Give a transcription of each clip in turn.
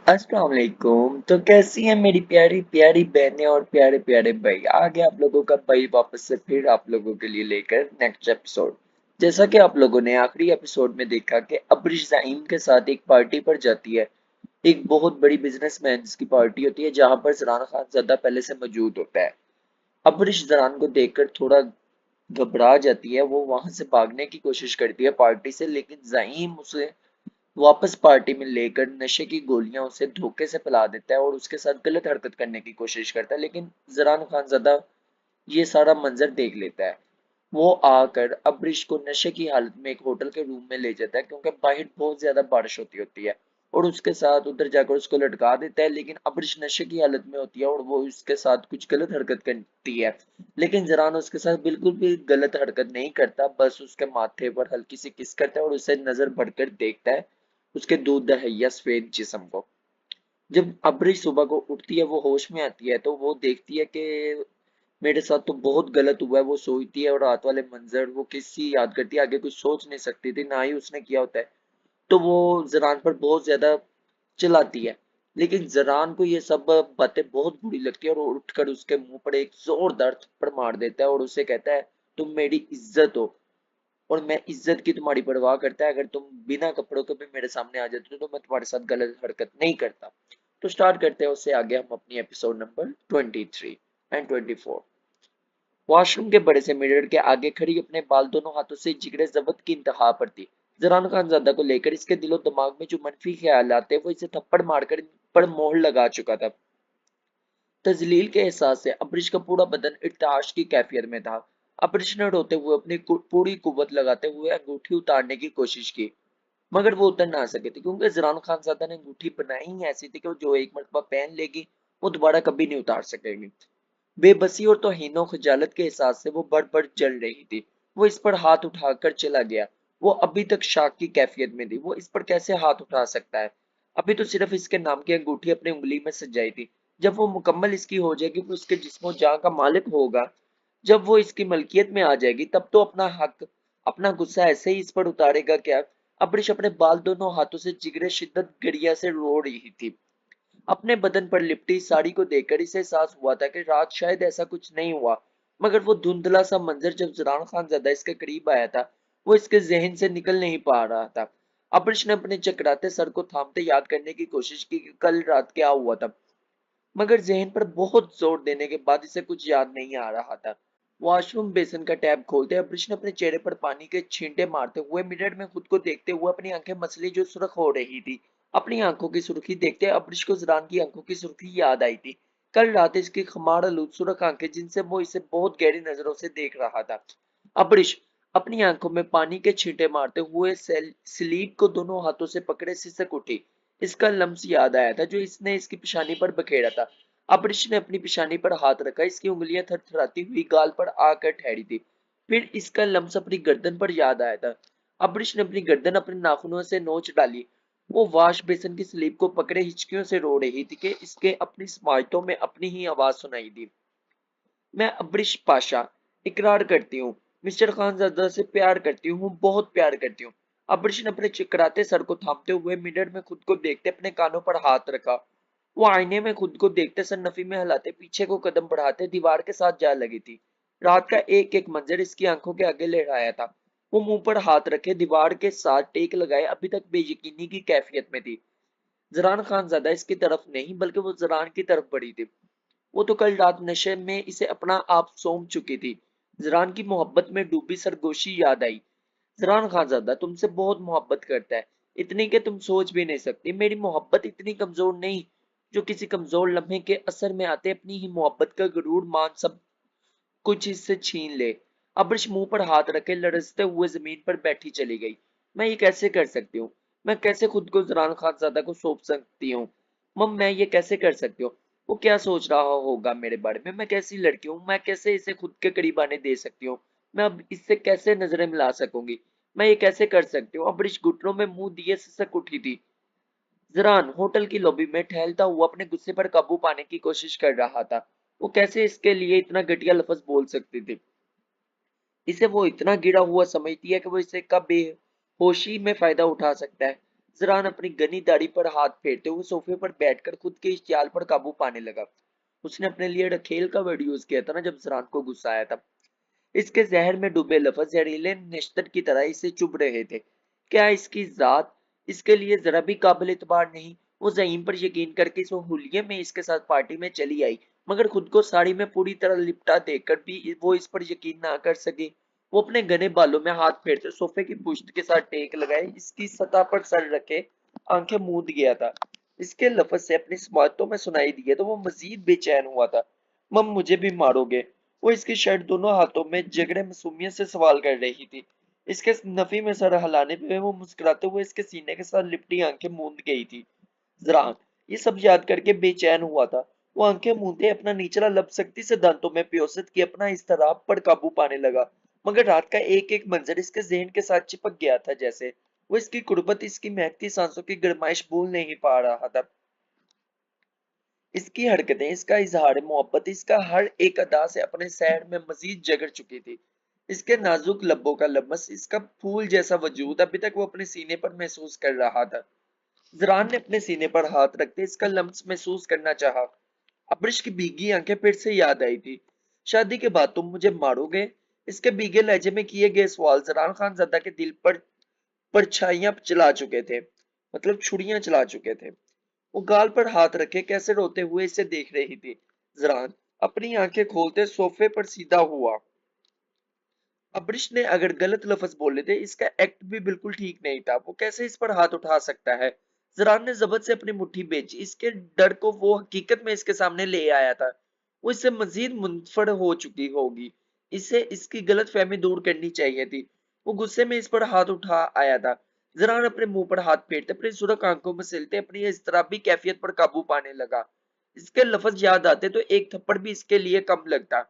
अस्सलाम वालेकुम। तो कैसी हैं मेरी प्यारी प्यारी बहनें और प्यारे प्यारे भाई। आ गया आप लोगों का भाई वापस से फिर आप लोगों के लिए लेकर नेक्स्ट एपिसोड। जैसा कि आप लोगों ने आखिरी एपिसोड में देखा कि अब्रिश ज़हीम के साथ एक पार्टी पर जाती है, एक बहुत बड़ी बिजनेसमैन की पार्टी होती है जहां पर जरान खान ज़्यादा पहले से मौजूद होता है। अब्रिश जरान को देखकर थोड़ा घबरा जाती है, वो वहां से भागने की कोशिश करती है पार्टी से, लेकिन ज़हीम उसे वापस पार्टी में लेकर नशे की गोलियां उसे धोखे से पिला देता है और उसके साथ गलत हरकत करने की कोशिश करता है, लेकिन जरान खानज़ादा ये सारा मंजर देख लेता है। वो आकर अब्रिश को नशे की हालत में एक होटल के रूम में ले जाता है, क्योंकि बाहर बहुत ज्यादा बारिश होती है और उसके साथ उधर जाकर उसको लटका देता है, लेकिन अब्रिश नशे की हालत में होती है और वो उसके साथ कुछ गलत हरकत करती है। लेकिन जरान उसके साथ बिल्कुल भी गलत हरकत नहीं करता, बस उसके माथे पर हल्की सी किस करता है और उसे नजर बढ़कर देखता है उसके दूध दहैया सफेद जिस्म को। जब अब्री सुबह को उठती है, वो होश में आती है तो वो देखती है कि मेरे साथ तो बहुत गलत हुआ है। वो सोचती है और रात वाले मंजर वो किसी याद करती है, आगे कुछ सोच नहीं सकती थी, ना ही उसने किया होता है। तो वो जरान पर बहुत ज्यादा चिल्लाती है, लेकिन जरान को ये सब बातें बहुत बुरी लगती है और वो उठकर उसके मुंह पर एक जोरदार थप्पड़ मार देता है और उसे कहता है, तुम मेरी इज्जत हो और मैं इज्जत की तुम्हारी परवाह करता है। अगर तुम बिना कपड़ों के भी मेरे सामने आ जाते हो तो मैं तुम्हारे साथ गलत हरकत नहीं करता। तो स्टार्ट करते हैं उससे आगे हम अपनी एपिसोड नंबर 23 एंड 24। वॉशरूम के बड़े से मिरर के आगे खड़ी अपने बाल दोनों हाथों से जिगरे जबत की इंतहा पर थी। जरान खानजादा को लेकर इसके दिलो दिमाग में जो मनफी ख्याल आते वो इसे थप्पड़ मारकर पर मोहर लगा चुका था। तजलील के एहसास से अब्रिश का पूरा बदन इर्ताश की कैफियत में था। अब्रिश ने रोते हुए अपनी पूरी कुव्वत लगाते हुए अंगूठी उतारने की कोशिश की, मगर वो उतर ना सके थे, क्योंकि जरान खानजादा ने अंगूठी बनाई ही ऐसी थी कि जो एक मरतबा पहन लेगी वो दोबारा कभी नहीं उतार सकेगी। बेबसी और तौहीन खजालत के एहसास से वो बढ़ बढ़ जल रही थी। वो इस पर हाथ उठाकर चला गया। वो अभी तक शाक की कैफियत में थी, वो इस पर कैसे हाथ उठा सकता है। अभी तो सिर्फ इसके नाम की अंगूठी अपनी उंगली में सजाई थी। जब वो मुकम्मल इसकी हो जाएगी, वो उसके जिस्मो जान का मालिक होगा, जब वो इसकी मलकियत में आ जाएगी, तब तो अपना हक, अपना गुस्सा ऐसे ही इस पर उतारेगा क्या। अब्रिश अपने बाल दोनों हाथों से जिगरे शिद्दत गरिया से रो रही थी। अपने बदन पर लिपटी साड़ी को देखकर इसे एहसास हुआ था कि रात शायद ऐसा कुछ नहीं हुआ, मगर वो धुंधला सा मंजर जब जरान खान ज्यादा इसके करीब आया था, वो इसके जहन से निकल नहीं पा रहा था। अब्रिश ने अपने चकराते सर को थामते याद करने की कोशिश की कि कल रात क्या हुआ था, मगर जहन पर बहुत जोर देने के बाद इसे कुछ याद नहीं आ रहा था। वॉशरूम बेसिन का टैब खोलते अब्रिश ने अपने चेहरे पर पानी के छींटे मारते हुए मिरर में खुद को देखते हुए अपनी आंखें मसली जो सुर्ख हो रही थी, अपनी आंखों की सुर्खी देखते अब्रिश को जरान की आंखों की सुर्खी याद आई थी। कल रात इसकी खमार आलूद सुर्ख आंखें जिनसे वो इसे बहुत गहरी नजरों से देख रहा था। अब्रिश अपनी आंखों में पानी के छींटे मारते हुए स्लीप को दोनों हाथों से पकड़े सिसक उठी। इसका लम्स याद आया था जो इसने इसकी पेशानी पर बखेड़ा था। अब्रिश ने अपनी पेशानी पर हाथ रखा, इसकी उंगलियां थरथराती हुई गाल पर आकर ठहरी थी। फिर इसका लम्स अपनी गर्दन पर याद आया था। अब्रिश ने अपनी गर्दन अपने नाखूनों से नोच डाली। वो वाश बेसिन की स्लीप को पकड़े हिचकियों से रो रही थी कि इसके अपनी समाजतों में अपनी ही आवाज सुनाई दी। मैं अब्रिश पाशा इकरार करती हूँ, मिस्टर खानजादा से प्यार करती हूँ, बहुत प्यार करती हूँ। अब्रिश ने अपने चिकराते सर को थामते हुए मिरर में खुद को देखते अपने कानों पर हाथ रखा। वो आईने में खुद को देखते सर नफी में हिलाते पीछे को कदम बढ़ाते दीवार के साथ जा लगी थी। रात का एक एक मंजर इसकी आंखों के आगे लहराया था। वो मुंह पर हाथ रखे दीवार के साथ टेक लगाए अभी तक बेयकीनी की कैफियत में थी। जरान खानजादा इसकी तरफ नहीं बल्कि वो जरान की तरफ बढ़ी थी। वो तो कल रात नशे में इसे अपना आप सौंप चुकी थी। जरान की मोहब्बत में डूबी सरगोशी याद आई। जरान खानजादा तुमसे बहुत मोहब्बत करता है, इतनी कि तुम सोच भी नहीं सकती। मेरी मोहब्बत इतनी कमजोर नहीं जो किसी कमजोर लम्हे के असर में आते अपनी ही मोहब्बत का गरूर मान सब कुछ इससे छीन ले। अब्रिश मुंह पर हाथ रखे लरजते हुए जमीन पर बैठी चली गई। मैं ये कैसे कर सकती हूँ? मैं कैसे खुद को जरान खानजादा को सौंप सकती हूँ? मम मैं ये कैसे कर सकती हूँ? वो क्या सोच रहा होगा मेरे बारे में? मैं कैसी लड़की हूँ? मैं कैसे इसे खुद के करीब आने दे सकती हूँ? मैं अब इससे कैसे नजरें मिला सकूंगी? मैं ये कैसे कर सकती हूँ? अब्रिश घुटनों में मुंह दिए सिसक उठी थी। जरान होटल की लॉबी में टहलता हुआ अपने गुस्से पर काबू पाने की कोशिश कर रहा था। वो कैसे इसके लिए इतना घटिया लफ्ज बोल सकती थी? इसे वो इतना गिरा हुआ समझती है कि वो इसे कब बेहोशी में फायदा उठा सकता है। जरान अपनी घनी दाढ़ी पर हाथ फेरते हुए सोफे पर बैठकर खुद के इस ख्याल पर काबू पाने लगा। उसने अपने लिए रखेल का वर्ड यूज किया था ना जब जरान को गुस्सा आया था। इसके जहर में डूबे लफ्ज जहरीले निश्तर की तरह इसे चुभ रहे थे। क्या इसकी जात इसके लिए जरा भी काबिल इतबार नहीं? वो ज़हीम पर यकीन करके इस हुलिये में इसके साथ पार्टी में चली आई, मगर खुद को साड़ी में पूरी तरह लिपटा देखकर भी वो इस पर यकीन ना कर सके। वो अपने घने बालों में हाथ फेरते सोफे की पुश्त के साथ टेक लगाए इसकी सतह पर सर रखे आंखें मूंद गया था। इसके लफ्ज से अपनी बातों में सुनाई दिए तो वो मजीद बेचैन हुआ था। मम मुझे भी मारोगे? वो इसकी शर्ट दोनों हाथों में जगड़े मासूमियत से सवाल कर रही थी। इसके नफी में सर हिलाने पे वो मुस्कुराते हुए इसके सीने के साथ लिपटी आंखें मूंद गई थी। जरान ये सब याद करके बेचैन हुआ था। वो आंखें मूंदे अपना निचला लब सख्ती से दांतों में प्योसित की अपना इस्तराब पर काबू पाने लगा, मगर रात का एक एक मंजर इसके जहन के साथ चिपक गया था। जैसे वो इसकी कुर्बत, इसकी महकती सांसों की गरमाइश भूल नहीं पा रहा था। इसकी हरकतें, इसका इजहार मोहब्बत, इसका हर एक अदा से अपने सैर में मजीद जगड़ चुकी थी। इसके नाजुक लब्बों का लमस, इसका फूल जैसा वजूद अभी तक वो अपने सीने पर महसूस कर रहा था। जरान ने अपने सीने पर हाथ रखते इसका लम्स महसूस करना चाहा। अब्रिश की भीगी आंखें फिर से याद आई थी। शादी के बाद तुम मुझे मारोगे? इसके भीगे लहजे में किए गए सवाल जरान खान ज़दा के दिल पर परछाइयां चला चुके थे, मतलब छुड़ियां चला चुके थे। वो गाल पर हाथ रखे कैसे रोते हुए इसे देख रही थी। जरान अपनी आंखें खोलते सोफे पर सीधा हुआ। अब्रिश ने अगर गलत लफ्ज बोले थे, इसका एक्ट भी बिल्कुल ठीक नहीं था। वो कैसे इस पर हाथ उठा सकता है? जरान ने जबत से अपनी मुट्ठी बेची। इसके डर को वो हकीकत में इसके सामने ले आया था। वो इससे मजीद मुनफर हो चुकी होगी। इसे इसकी गलत फहमी दूर करनी चाहिए थी। वो गुस्से में इस पर हाथ उठा आया था। जरान अपने मुंह पर हाथ फेरते अपनी सुरख आंखों में सिलते अपनी इज़्तिराबी कैफियत पर काबू पाने लगा। इसके लफ्ज याद आते तो एक थप्पड़ भी इसके लिए कम लगता।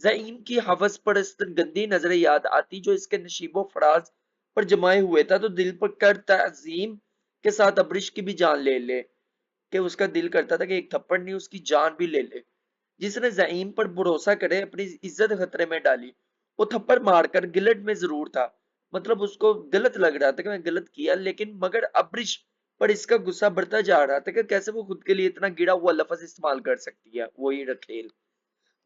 ज़ईम की हवस परस्त गंदी नजरें याद आती जो इसके नशीबो फराज पर जमाए हुए था, तो दिल पर कर तज़ीम के साथ अब्रिश की भी जान ले ले कि उसका दिल करता था कि एक थप्पड़ नहीं उसकी जान भी ले ले। जिसने ज़ईम पर भरोसा करे अपनी इज्जत खतरे में डाली। वो थप्पड़ मारकर गिलट में जरूर था, मतलब उसको गलत लग रहा था कि मैं गलत किया, लेकिन मगर अब्रिश पर इसका गुस्सा बढ़ता जा रहा था कि कैसे वो खुद के लिए इतना गिरा हुआ लफ्ज इस्तेमाल कर सकती है, वही रखेल।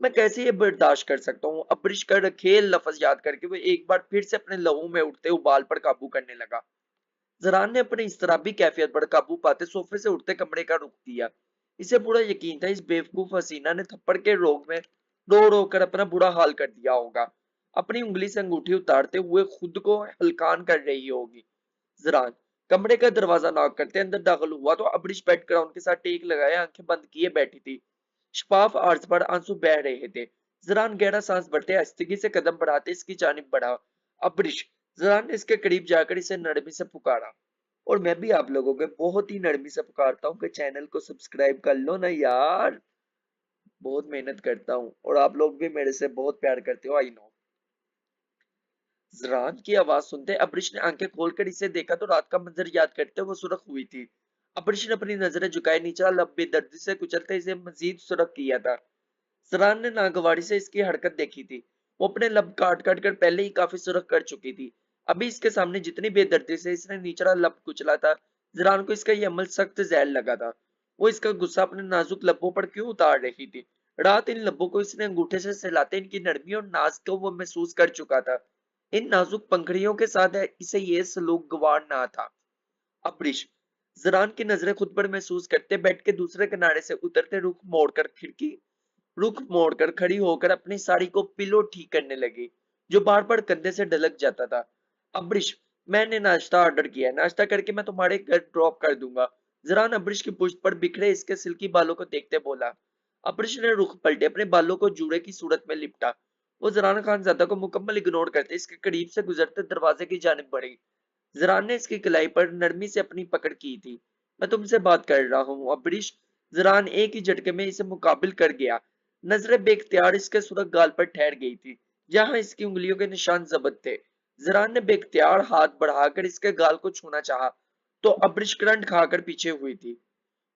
मैं कैसे ये बर्दाश्त कर सकता हूँ? अब्रिश का रखेल लफ्ज याद करके वो एक बार फिर से अपने लहू में उठते उबाल पर काबू करने लगा। जरान ने अपनी इस्तराबी कैफियत पर काबू पाते सोफे से उठते कमरे का रुख दिया। इसे पूरा यकीन था इस बेवकूफ हसीना ने थप्पड़ के रोग में रो रो कर अपना बुरा हाल कर दिया होगा। अपनी उंगली से अंगूठी उतारते हुए खुद को हलकान कर रही होगी। जरान कमरे का दरवाजा नॉक करते अंदर दाखिल हुआ तो अब्रिश बैकग्राउंड के साथ टेक लगाए आंखें बंद किए बैठी थी। शफाफ आर्ज पर आंसू बह रहे थे। जरान गहरा सांस भरते आहिस्तगी से कदम बढ़ाते इसकी जानिब बढ़ा। अब्रिश, जरान ने इसके करीब जाकर इसे नरमी से पुकारा। और मैं भी आप लोगों के बहुत ही नरमी से पुकारता हूँ कि चैनल को सब्सक्राइब कर लो ना यार। बहुत मेहनत करता हूँ और आप लोग भी मेरे से बहुत प्यार करते हो, आई नो। जरान की आवाज सुनते अब्रिश ने आंखें खोलकर इसे देखा तो रात का मंजर याद करते वो सुरख हुई थी। अब्रिश ने अपनी नजरें झुकाए निचला लब बेदर्दी से कुचलते इसे मजीद सुरख किया था। जरान ने नागवारी से इसकी हरकत देखी थी। वो अपने लब काट काट कर पहले ही काफी सुरख कर चुकी थी। अभी इसके सामने जितनी बेदर्दी से इसने निचला लब कुचला था, जरान को इसका ये अमल सख्त जहर लगा था। वो इसका गुस्सा अपने नाजुक लब्बों पर क्यों उतार रही थी? रात इन लब्बों को इसने अंगूठे से सहलाते इनकी नरमी और नाज को वो महसूस कर चुका था। इन नाजुक पंखड़ियों के साथ इसे ये सलूक गवार ना था। अब्रिश, जरान की नजरें खुद पर महसूस करते बेड के दूसरे किनारे से उतरते रुख मोड़कर खड़ी होकर अपनी साड़ी को पिलो ठीक करने लगी, जो बार बार कंधे से ढलक जाता था। अब्रिश, मैंने नाश्ता ऑर्डर किया है, नाश्ता करके मैं तुम्हारे घर ड्रॉप कर दूंगा। जरान अब्रिश की पुश्त पर बिखरे इसके सिल्की बालों को देखते बोला। अब्रिश ने रुख पलटे अपने बालों को जूड़े की सूरत में लिपटा। वो जरान खानजादा को मुकम्मल इग्नोर करते इसके करीब से गुजरते दरवाजे की जानिब बढ़ी। जरान ने इसकी कलाई पर नरमी से अपनी पकड़ की थी। मैं तुमसे बात कर रहा हूँ अब्रिश। जरान एक ही झटके में इसे मुकाबिल कर गया। नजरें बेख्तियार इसके सुरख गाल पर ठहर गई थी, जहां इसकी उंगलियों के निशान जबत थे। जरान ने बेख्तियार हाथ बढ़ाकर इसके गाल को छूना चाहा, तो अब्रिश करंट खाकर पीछे हुई थी।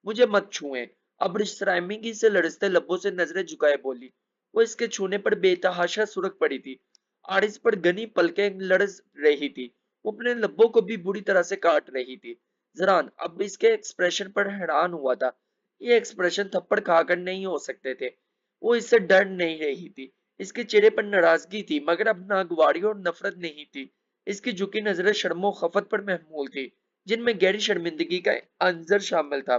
मुझे मत छुएं। अब्रिश शर्मिंदगी से लरजते लब्बों से नजरें झुकाए बोली। वो इसके छूने पर बेतहाशा सुरख पड़ी थी। आरिस पर घनी पलकें लरज रही थी। वो अपने लब्बों को भी बुरी तरह से काट रही थी। जरान अब इसके एक्सप्रेशन पर हैरान हुआ था। ये एक्सप्रेशन थप्पड़ खाकर नहीं हो सकते थे। वो इससे डर नहीं रही थी। इसके चेहरे पर नाराजगी थी, मगर अब नागवारी और नफरत नहीं थी। इसकी झुकी नजरें शर्मो खफत पर महमूल थी, जिनमें गहरी शर्मिंदगी का अंजर शामिल था।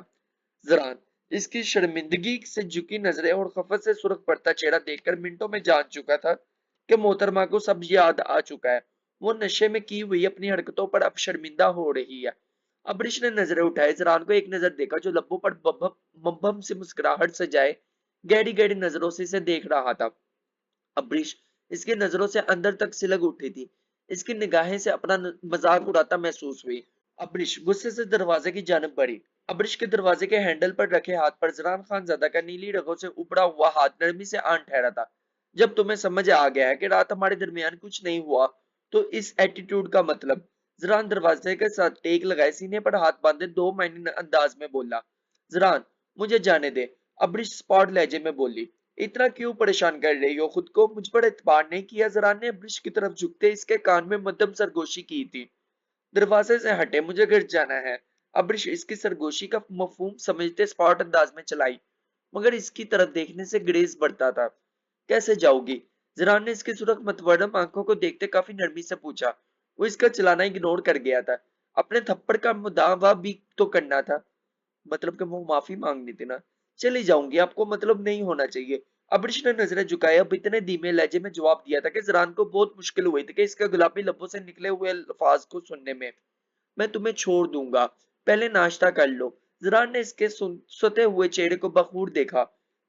जरान इसकी शर्मिंदगी से झुकी नजरें और खफत से सुर्ख पड़ता चेहरा देखकर मिनटों में जान चुका था कि मोहतरमा को सब याद आ चुका है। वो नशे में की हुई अपनी हरकतों पर अब शर्मिंदा हो रही है। अबरीश ने नजरें उठाए, जरान को एक नजर देखा जो लब्बों पर मब्बम से मुस्कुराहट से जाए गहरी गहरी नजरों से इसे देख रहा था। अबरीश इसकी नजरों से अंदर तक सिलग उठी थी। इसकी निगाहें से अपना मजाक उड़ाता महसूस हुई। अबरीश गुस्से से दरवाजे की जानब बढ़ी। अबरीश के दरवाजे के हैंडल पर रखे हाथ पर जरान खानजादा का नीली रगों से उपड़ा हुआ हाथ नरमी से आन ठहरा था। जब तुम्हें समझ आ गया है कि रात हमारे दरमियान कुछ नहीं हुआ, तो इस एटीट्यूड का मतलब। जरान दरवाजे के साथ टेक लगाए सीने पर हाथ बांधे दो मायने अंदाज में बोला। जरान मुझे जाने दे, अबरीश स्पॉट लहजे में बोली। इतना क्यों परेशान कर रही हो खुद को, मुझ पर एतबार नहीं किया? जरान ने अबरीश की तरफ झुकते इसके कान में मध्यम सरगोशी की थी। दरवाजे से हटे, मुझे घर जाना है। अबरीश इसकी सरगोशी का मफहूम समझते स्पॉट अंदाज में चलाई, मगर इसकी तरफ देखने से ग्रेज बढ़ता था। कैसे जाओगी? जरान ने इसकी सुरख मतवरम आंखों को देखते काफी नरमी से पूछा। वो इसका चलाना इग्नोर कर गया था। अपने थप्पड़ का मुदावा भी तो करना था, मतलब कि वो माफी मांगनी थी ना। चली जाऊंगी, आपको मतलब नहीं होना चाहिए। अबरीश ने नजरें झुकाई, अब इतने धीमे लहजे में जवाब दिया था कि जरान को बहुत मुश्किल हुई थी कि इसके गुलाबी लबों से निकले हुए अल्फाज को सुनने में। मैं तुम्हें छोड़ दूंगा, पहले नाश्ता कर लो। जरान ने इसके सोते हुए चेहरे को बखूर देखा,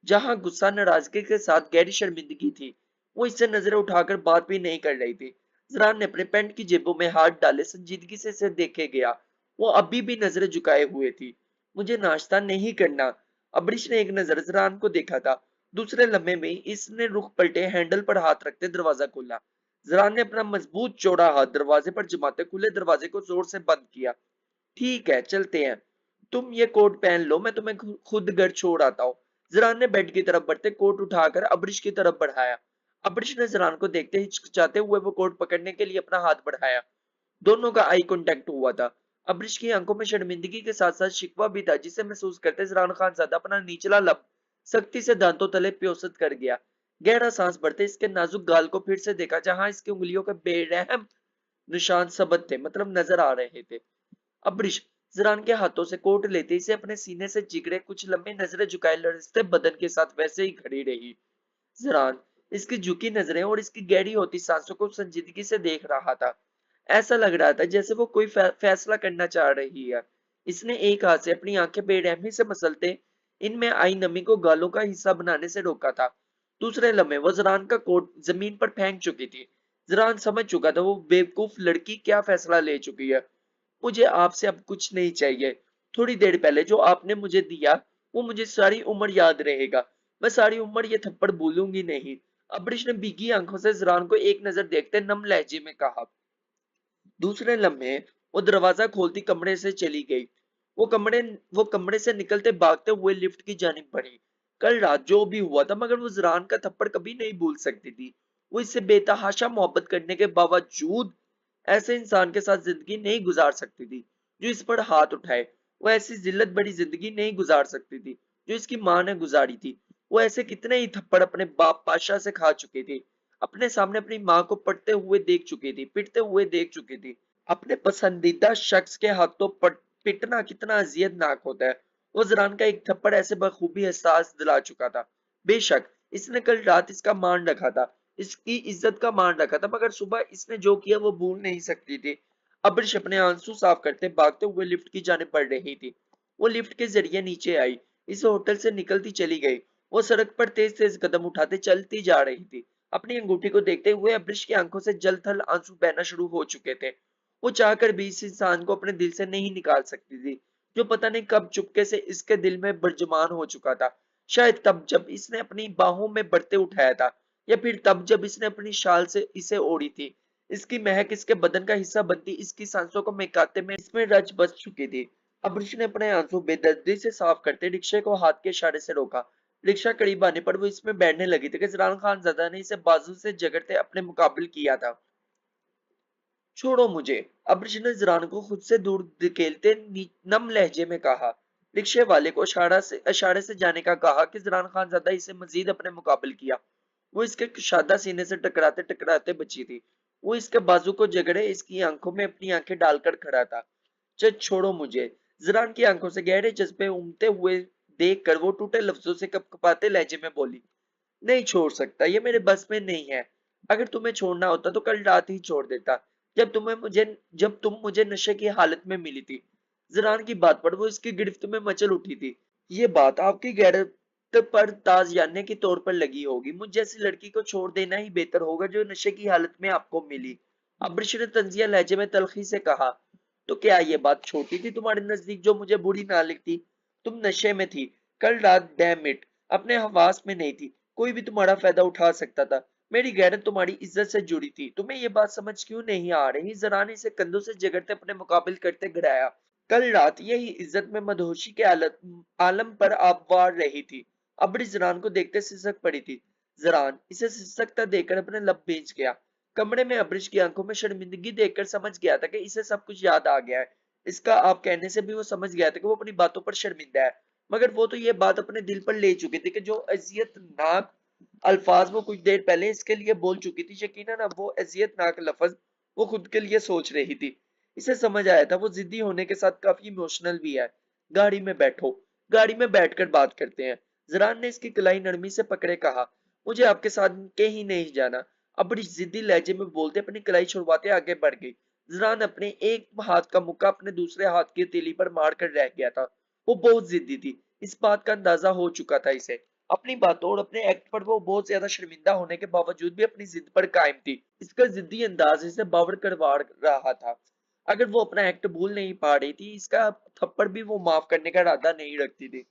जहां गुस्सा नाराजगी के साथ गहरी शर्मिंदगी थी। वो इससे नजरें उठाकर बात भी नहीं कर रही थी। जरान ने अपने पैंट की जेबों में हाथ डाले संजीदगी से इसे देखे गया। वो अभी भी नजरें झुकाए हुए थी। मुझे नाश्ता नहीं करना। अबरीश ने एक नजर जरान को देखा था। दूसरे लम्हे में इसने रुख पलटे हैंडल पर हाथ रखते दरवाजा खोला। जरान ने अपना मजबूत चौड़ा हाथ दरवाजे पर जमाते खुले दरवाजे को जोर से बंद किया। ठीक है, चलते हैं। तुम ये कोट पहन लो, मैं तुम्हें खुद घर छोड़ आता हूँ। जरान ने बेड की तरफ बढ़ते कोट उठाकर अबरीश की तरफ बढ़ाया। अबरीश ने जरान को देखते हिचकिचाते हुए वो कोट पकड़ने के लिए अपना हाथ बढ़ाया। दोनों का आई कांटेक्ट हुआ था। अबरीश की आंखों में शर्मिंदगी के साथ साथ शिकवा भी था, जिसे महसूस करते जरान खान ज्यादा अपना निचला लब सख्ती से दांतों तले प्योसत कर गया। गहरा सांस भरते इसके नाजुक गाल को फिर से देखा, जहां इसकी उंगलियों के बेरहम निशान सबत थे, मतलब नजर आ रहे थे। अबरीश जरान के हाथों से कोट लेते इसे अपने सीने से जिगरे कुछ लंबे नजरें झुकाए लड़ते बदन के साथ वैसे ही खड़ी रही। जरान इसकी झुकी नजरें और इसकी गहरी होती सांसों को संजीदगी से देख रहा था। ऐसा लग रहा था जैसे वो कोई फैसला करना चाह रही है। इसने एक हाथ से अपनी आंखें बेरहमी से मसलते इनमें आई नमी को गालों का हिस्सा बनाने से रोका था। दूसरे लम्हे वो जरान का कोट जमीन पर फेंक चुकी थी। जरान समझ चुका था वो बेवकूफ लड़की क्या फैसला ले चुकी है। मुझे आपसे अब कुछ नहीं चाहिए। थोड़ी देर पहले जो आपने मुझे दिया, वो मुझे सारी उम्र याद रहेगा। मैं सारी उम्र ये थप्पड़ भूलूंगी नहीं। अबरीश ने भीगी आंखों से जरान को एक नजर देखते नम लहजे में कहा। दूसरे लम्हे वो दरवाजा खोलती कमरे से चली गई। वो कमरे वो कमरे से निकलते भागते हुए लिफ्ट की जानिब बढ़ी। कल रात जो भी हुआ था, मगर वो जरान का थप्पड़ कभी नहीं भूल सकती थी। वो इससे बेतहाशा मोहब्बत करने के बावजूद ऐसे इंसान के साथ जिंदगी नहीं गुजार सकती थी जो इस पर हाथ उठाए। वो ऐसी जिल्लत बड़ी जिंदगी नहीं गुजार सकती थी जो इसकी माँ ने गुजारी थी। वो ऐसे कितने ही थप्पड़ अपने बाप पाशा से खा चुकी थी। अपने सामने अपनी माँ को पटते हुए देख चुकी थी, पिटते हुए देख चुकी थी। अपने पसंदीदा शख्स के हाथों पिटना कितना अजियतनाक होता है, वो जरान का एक थप्पड़ ऐसे बखूबी एहसास दिला चुका था। बेशक इसने कल रात इसका मान रखा था, इसकी इज्जत का मान रखा था, मगर सुबह इसने जो किया वो भूल नहीं सकती थी। अबरिश अपने आंसू साफ करते भागते हुए लिफ्ट की जाने पड़ रही थी। वो लिफ्ट के जरिए नीचे आई, इस होटल से निकलती चली गई। वो सड़क पर तेज तेज कदम उठाते चलती जा रही थी। अपनी अंगूठी को देखते हुए अबरिश की आंखों से जल थल आंसू बहना शुरू हो चुके थे। वो चाहकर भी इस इंसान को अपने दिल से नहीं निकाल सकती थी, जो पता नहीं कब चुपके से इसके दिल में बर्जमान हो चुका था। शायद तब जब इसने अपनी बाहों में बढ़ते उठाया था, या फिर तब जब इसने अपनी शाल से इसे ओढ़ी थी। इसकी महक इसके बदन का हिस्सा बनती इसकी सांसों को महकाते में इसमें रच बस चुकी थी। अबरीश ने अपने आंसू बेदर्दी से साफ करते रिक्शे को हाथ के इशारे से रोका। रिक्शा करीब आने पर वो इसमें बैठने लगी थी कि जरान खान ज्यादा ने इसे बाजू से जगड़ते अपने मुकाबिल किया था। छोड़ो मुझे, अब्रिश ने जरान को खुद से दूर धकेलते नम लहजे में कहा। रिक्शे वाले को इशारे से जाने का कहा कि जरान खानजादा इसे मजीद अपने मुकाबले किया। वो इसके कुशादा सीने से टकराते टकराते बची थी। वो इसके बाजू को जगड़े इसकी आंखों में अपनी आंखें डालकर खड़ा था। चल छोड़ो मुझे, जरान की आंखों से गहरे जज्बे उमड़ते हुए देख कर वो टूटे लफ्जों से कपकपाते लहजे में बोली, नहीं छोड़ सकता, ये मेरे बस में नहीं है। अगर तुम्हें छोड़ना होता तो कल रात ही छोड़ देता, जब तुम मुझे नशे की हालत में मिली थी। जरान की बात पर वो इसकी गिरफ्त में मचल उठी थी। ये बात आपकी गैरत पर ताज़ियाने के तौर पर लगी होगी। मुझ जैसी लड़की को छोड़ देना ही बेहतर होगा जो नशे की हालत में आपको मिली। अब्रिश ने तंजिया लहजे में तलखी से कहा, तो क्या ये बात छोटी थी तुम्हारे नजदीक जो मुझे बुरी ना लगती? तुम नशे में थी कल रात, डैम इट, अपने हवास में नहीं थी। कोई भी तुम्हारा फायदा उठा सकता था। मेरी गैरत तुम्हारी इज्जत से जुड़ी थी। तुम्हें ये बात समझ क्यों नहीं आ रही? जरा ने इसे कंधों से जगड़ते अपने मुकाबिल करते गिराया। कल रात यही इज्जत में मदहोशी के आलम पर आप वार रही थी। अबड़ी जरान को देखते सिसक पड़ी थी। जरान इसे सिसकता देखकर अपने लब भींच गया। कमरे में अब्रिश की आंखों में शर्मिंदगी देखकर समझ गया था कि इसे सब कुछ याद आ गया है। इसका आप कहने से भी वो समझ गया था कि वो अपनी बातों पर शर्मिंदा है। मगर वो तो ये बात अपने दिल पर ले चुकी थी कि जो अजियतनाक अल्फाज वो कुछ देर पहले इसके लिए बोल चुकी थी, यकीनन अब वो अजियतनाक लफ्ज वो खुद के लिए सोच रही थी। इसे समझ आया था वो जिद्दी होने के साथ काफी इमोशनल भी है। गाड़ी में बैठो, गाड़ी में बैठकर बात करते हैं। जरान ने इसकी कलाई नरमी से पकड़े कहा, मुझे आपके साथ के ही नहीं जाना। अब बड़ी जिद्दी लहजे में बोलते अपनी कलाई छुड़वाते आगे बढ़ गई। जरान अपने एक हाथ का मुक्का अपने दूसरे हाथ की हथेली पर मार कर रह गया था। वो बहुत जिद्दी थी, इस बात का अंदाजा हो चुका था इसे। अपनी बातों और अपने एक्ट पर वो बहुत ज्यादा शर्मिंदा होने के बावजूद भी अपनी जिद पर कायम थी। इसका जिद्दी अंदाज इसे बावर करवा रहा था। अगर वो अपना एक्ट भूल नहीं पा रही थी, इसका थप्पड़ भी वो माफ करने का इरादा नहीं रखती थी।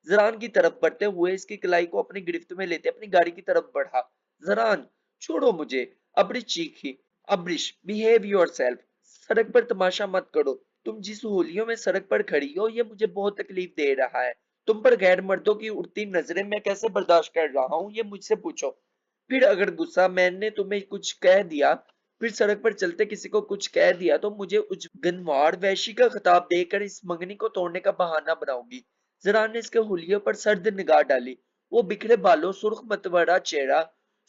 जरान की तरफ बढ़ते हुए इसकी कलाई को अपनी गिरफ्त में लेते अपनी गाड़ी की तरफ बढ़ा। जरान छोड़ो मुझे, अब्रिश चीखी। अब्रिश बिहेव योरसेल्फ, सड़क पर तमाशा मत करो। तुम जिस होलियों में सड़क पर खड़ी हो ये मुझे बहुत तकलीफ दे रहा है। तुम पर गैर मर्दों की उड़ती नजरें मैं कैसे बर्दाश्त कर रहा हूँ ये मुझसे पूछो। फिर अगर गुस्सा मैंने तुम्हें कुछ कह दिया, फिर सड़क पर चलते किसी को कुछ कह दिया तो मुझे उस गनवार वैशी का खिताब देकर इस मंगनी को तोड़ने का बहाना बनाऊंगी। जरा ने इसके हुलियों पर सर्द निगाह डाली। वो बिखरे बालों, सुर्ख मतवारा चेहरा,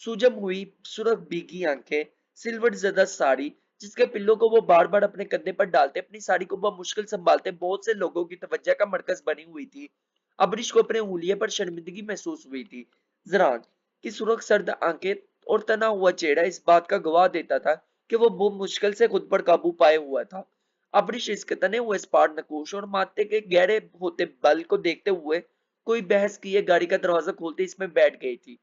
सूजम हुई सुर्ख भीगी आंखें, सिल्वर जदा साड़ी जिसके पिल्लों को वो बार बार अपने कंधे पर डालते अपनी साड़ी को वो मुश्किल संभालते बहुत से लोगों की तवज्जो का मरकज बनी हुई थी। अबरिश को अपने हुलिये पर शर्मिंदगी महसूस हुई थी। जरान की सुर्ख सर्द आंखें और तना हुआ चेहरा इस बात का गवाह देता था कि वो बहुत मुश्किल से खुद पर काबू पाए हुआ था। अबरिश इसके तने हुए स्पार नकूश और माथे के गहरे होते बल को देखते हुए कोई बहस किए गाड़ी का दरवाजा खोलते इसमें बैठ गई थी।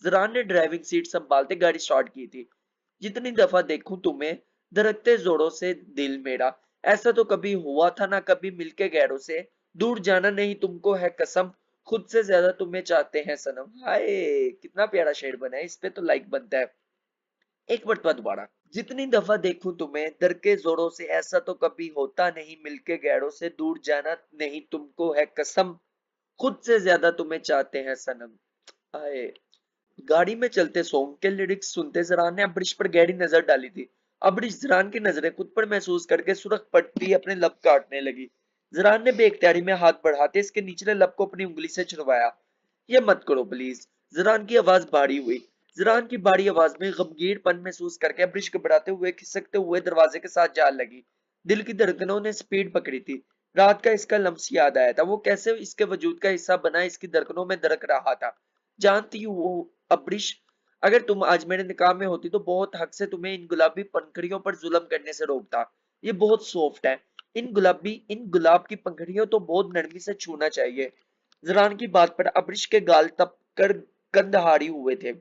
जरान ने ड्राइविंग सीट संभालते गाड़ी स्टार्ट की थी। जितनी दफा देखूं तुम्हें, धड़कते जोरों से दिल मेरा, ऐसा तो कभी हुआ था ना कभी मिलके गैरों से, दूर जाना नहीं तुमको है कसम, खुद से ज्यादा तुम्हें चाहते हैं सनम। हाय, कितना प्यारा शेर बना है, इस पे तो लाइक बनता है। एक मरतबा दोबारा, जितनी दफा देखूं तुम्हें डर के जोरों से, ऐसा तो कभी होता नहीं मिलके गैरों से, दूर जाना नहीं तुमको है कसम, खुद से ज्यादा तुम्हें चाहते हैं सनम। आए, गाड़ी में चलते सॉन्ग के लिरिक्स सुनते जरान ने अब्रिश पर गहरी नजर डाली थी। अब्रिश जरान की नजरें खुद पर महसूस करके सुरख पड़ती अपने लब काटने लगी। जरान ने बेख्तियारी में हाथ बढ़ाते इसके निचले लब को अपनी उंगली से छुड़वाया। ये मत करो प्लीज। जरान की आवाज भारी हुई। जरान की भारी आवाज में गमगीनपन महसूस करके अब्रिश घबराते हुए खिसकते हुए दरवाजे के साथ जा लगी। दिल की धड़कनों ने स्पीड पकड़ी थी। रात का इसका लम्स याद आया था, वो कैसे इसके वजूद का हिस्सा बना इसकी धड़कनों में धड़क रहा था। जानती हूँ वो अब्रिश, अगर तुम आज मेरे निकाह में होती तो बहुत हक से तुम्हें इन गुलाबी पंखड़ियों पर जुल्म करने से रोकता। ये बहुत सॉफ्ट है। इन गुलाब की पंखड़ियों तो बहुत नरमी से छूना चाहिए। जरान की बात पर अब्रिश के गाल तप कर कंधहारी हुए थे।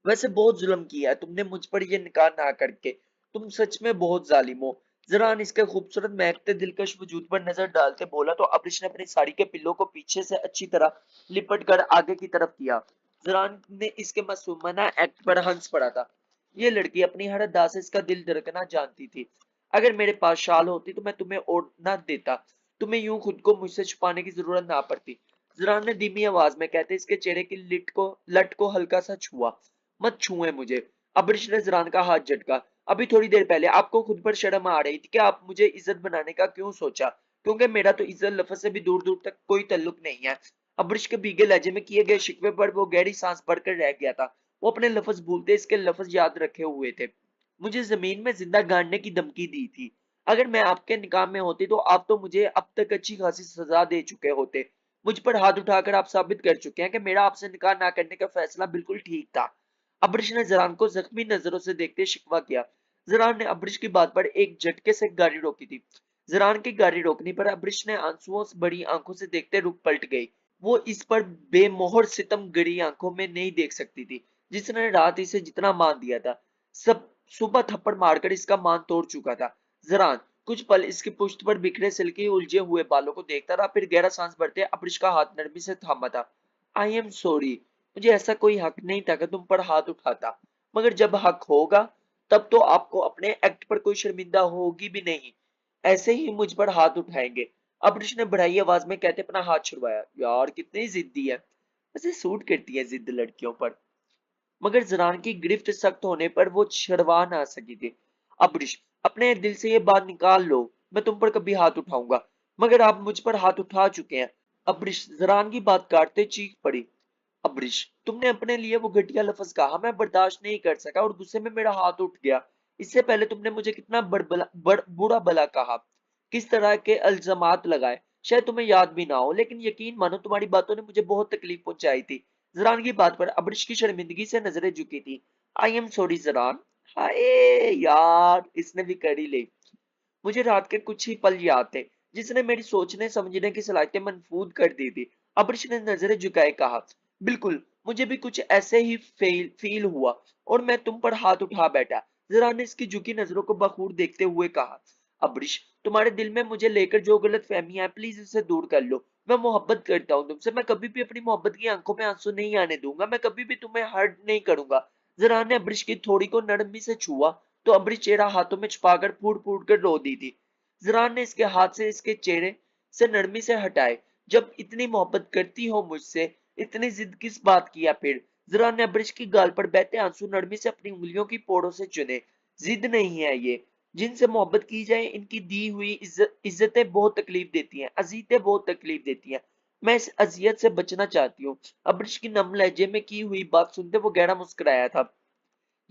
वैसे बहुत जुल्म किया है तुमने मुझ पर ये निकाह ना करके। तुम सच में बहुत जालिम हो। जरान इसके खूबसूरत महकते दिलकश वजूद पर नजर डालते बोला तो अब्रिश ने अपनी साड़ी के पिल्लों को पीछे से अच्छी तरह लिपट कर आगे की तरफ किया। जरान ने इसके मासूमाना एक्ट पर हंस पड़ा था। ये लड़की अपनी हर अदा से इसका दिल धड़कना जानती थी। अगर मेरे पास शाल होती तो मैं तुम्हें ओढ़ना देता, तुम्हें यूं खुद को मुझसे छुपाने की जरूरत ना पड़ती। जरान ने धीमी आवाज में कहते इसके चेहरे की लट को हल्का सा छुआ। मत छुए मुझे। अब्रिश ने जरान का हाथ झटका। अभी थोड़ी देर पहले आपको खुद पर शर्म आ रही थी कि आप मुझे इज्जत बनाने का क्यों सोचा, क्योंकि मेरा तो इज्जत लफ्ज से भी दूर दूर तक कोई ताल्लुक नहीं है। अब्रिश के भीगे लहजे में किए गए शिकवे पर वो गहरी सांस भरकर रह गया था। वो अपने लफ्ज भूलते इसके लफ्ज याद रखे हुए थे। मुझे जमीन में जिंदा गाड़ने की धमकी दी थी। अगर मैं आपके निकाह में होती तो आप तो मुझे अब तक अच्छी खासी सजा दे चुके होते। मुझ पर हाथ उठाकर आप साबित कर चुके हैं कि मेरा आपसे निकाह ना करने का फैसला बिल्कुल ठीक था। अब्रिश ने जरान को जख्मी नजरों से देखते शिकवा किया। जरान ने अब्रिश की बात पर एक झटके से गाड़ी रोकी थी। जरान की गाड़ी रोकने पर अब्रिश ने आंसुओं से बड़ी आंखों से देखते रुक पलट गई। वो इस पर बेमोहर सितम गड़ी आंखों में नहीं देख सकती थी, जिसने रात इसे जितना मान दिया था। सब सुबह थप्पड़ मारकर इसका मान तोड़ चुका था। जरान कुछ पल इसकी पुश्त पर बिखरे सिल्की उलझे हुए बालों को देखता रहा, फिर गहरा सांस भरते अब्रिश का हाथ नरमी से थामा था। आई एम सॉरी, मुझे ऐसा कोई हक नहीं था कि तुम पर हाथ उठाता, मगर जब हक होगा तब तो आपको अपने एक्ट पर कोई शर्मिंदा होगी भी नहीं। ऐसे ही मुझ पर हाथ उठाएंगे। अब्रिश ने बढ़ाई आवाज में कहते अपना हाथ छुड़वाया। यार कितनी जिद्दी है, वैसे सूट करती है जिद लड़कियों पर। मगर जरान की गिरफ्त सख्त होने पर वो छुड़वा ना सकी थी। अब्रिश, अपने दिल से ये बात निकाल लो, मैं तुम पर कभी हाथ उठाऊंगा, मगर आप मुझ पर हाथ उठा चुके हैं। अब्रिश जरान की बात काटते चीख पड़ी। अब्रिश, तुमने अपने लिए वो घटिया लफ्ज कहा, मैं बर्दाश्त नहीं कर सका और गुस्से में मेरा हाथ उठ गया। इससे पहले तुमने मुझे कितना बुरा भला कहा, किस तरह के अल्जामात लगाए, शायद तुम्हें याद भी ना हो, लेकिन यकीन मानो तुम्हारी बातों ने मुझे बहुत तकलीफ पहुंचाई थी। जरान की बात पर अब्रिश की शर्मिंदगी से नजरें झुकी थी। I am sorry Jaran. हाय यार, इसने भी कड़ी ले। मुझे रात के कुछ ही पल याद थे जिसने मेरी सोचने समझने की सलाहियतें मनफूद कर दी थी। अब्रिश ने नजरें झुकाए कहा, बिल्कुल, मुझे भी कुछ ऐसे ही फील हुआ और मैं तुम पर हाथ उठा बैठा। जरा ने इसकी झुकी नजरों को बखूर देखते हुए कहा, अब्रिश, तुम्हारे दिल में मुझे लेकर जो गलत फहमी है प्लीज इसे दूर कर लो। मैं मोहब्बत करता हूँ तुमसे, मैं कभी भी अपनी मोहब्बत की आंखों में आंसू नहीं आने दूंगा, मैं कभी भी तुम्हें हर्ट नहीं करूंगा। जरा ने अब्रिश की थोड़ी को नरमी से छुआ तो अब्रिश चेहरा हाथों में छुपाकर फूट फूट कर रो दी थी। जरान ने इसके हाथ से इसके चेहरे से नरमी से हटाए। जब इतनी मोहब्बत करती हो मुझसे, इतनी जिद किस बात की है फिर? जरान ने अब्रिश की गाल पर बहते आंसू नरमी से अपनी उंगलियों की पोड़ों से चुने। जिद नहीं है ये, जिनसे मोहब्बत की जाए इनकी दी हुई इज्जतें बहुत तकलीफ देती हैं, अजीतें बहुत तकलीफ देती हैं। मैं इस अजियत से बचना चाहती हूँ। अब्रिश की नम लहजे में की हुई बात सुनते वो गहरा मुस्कुराया था।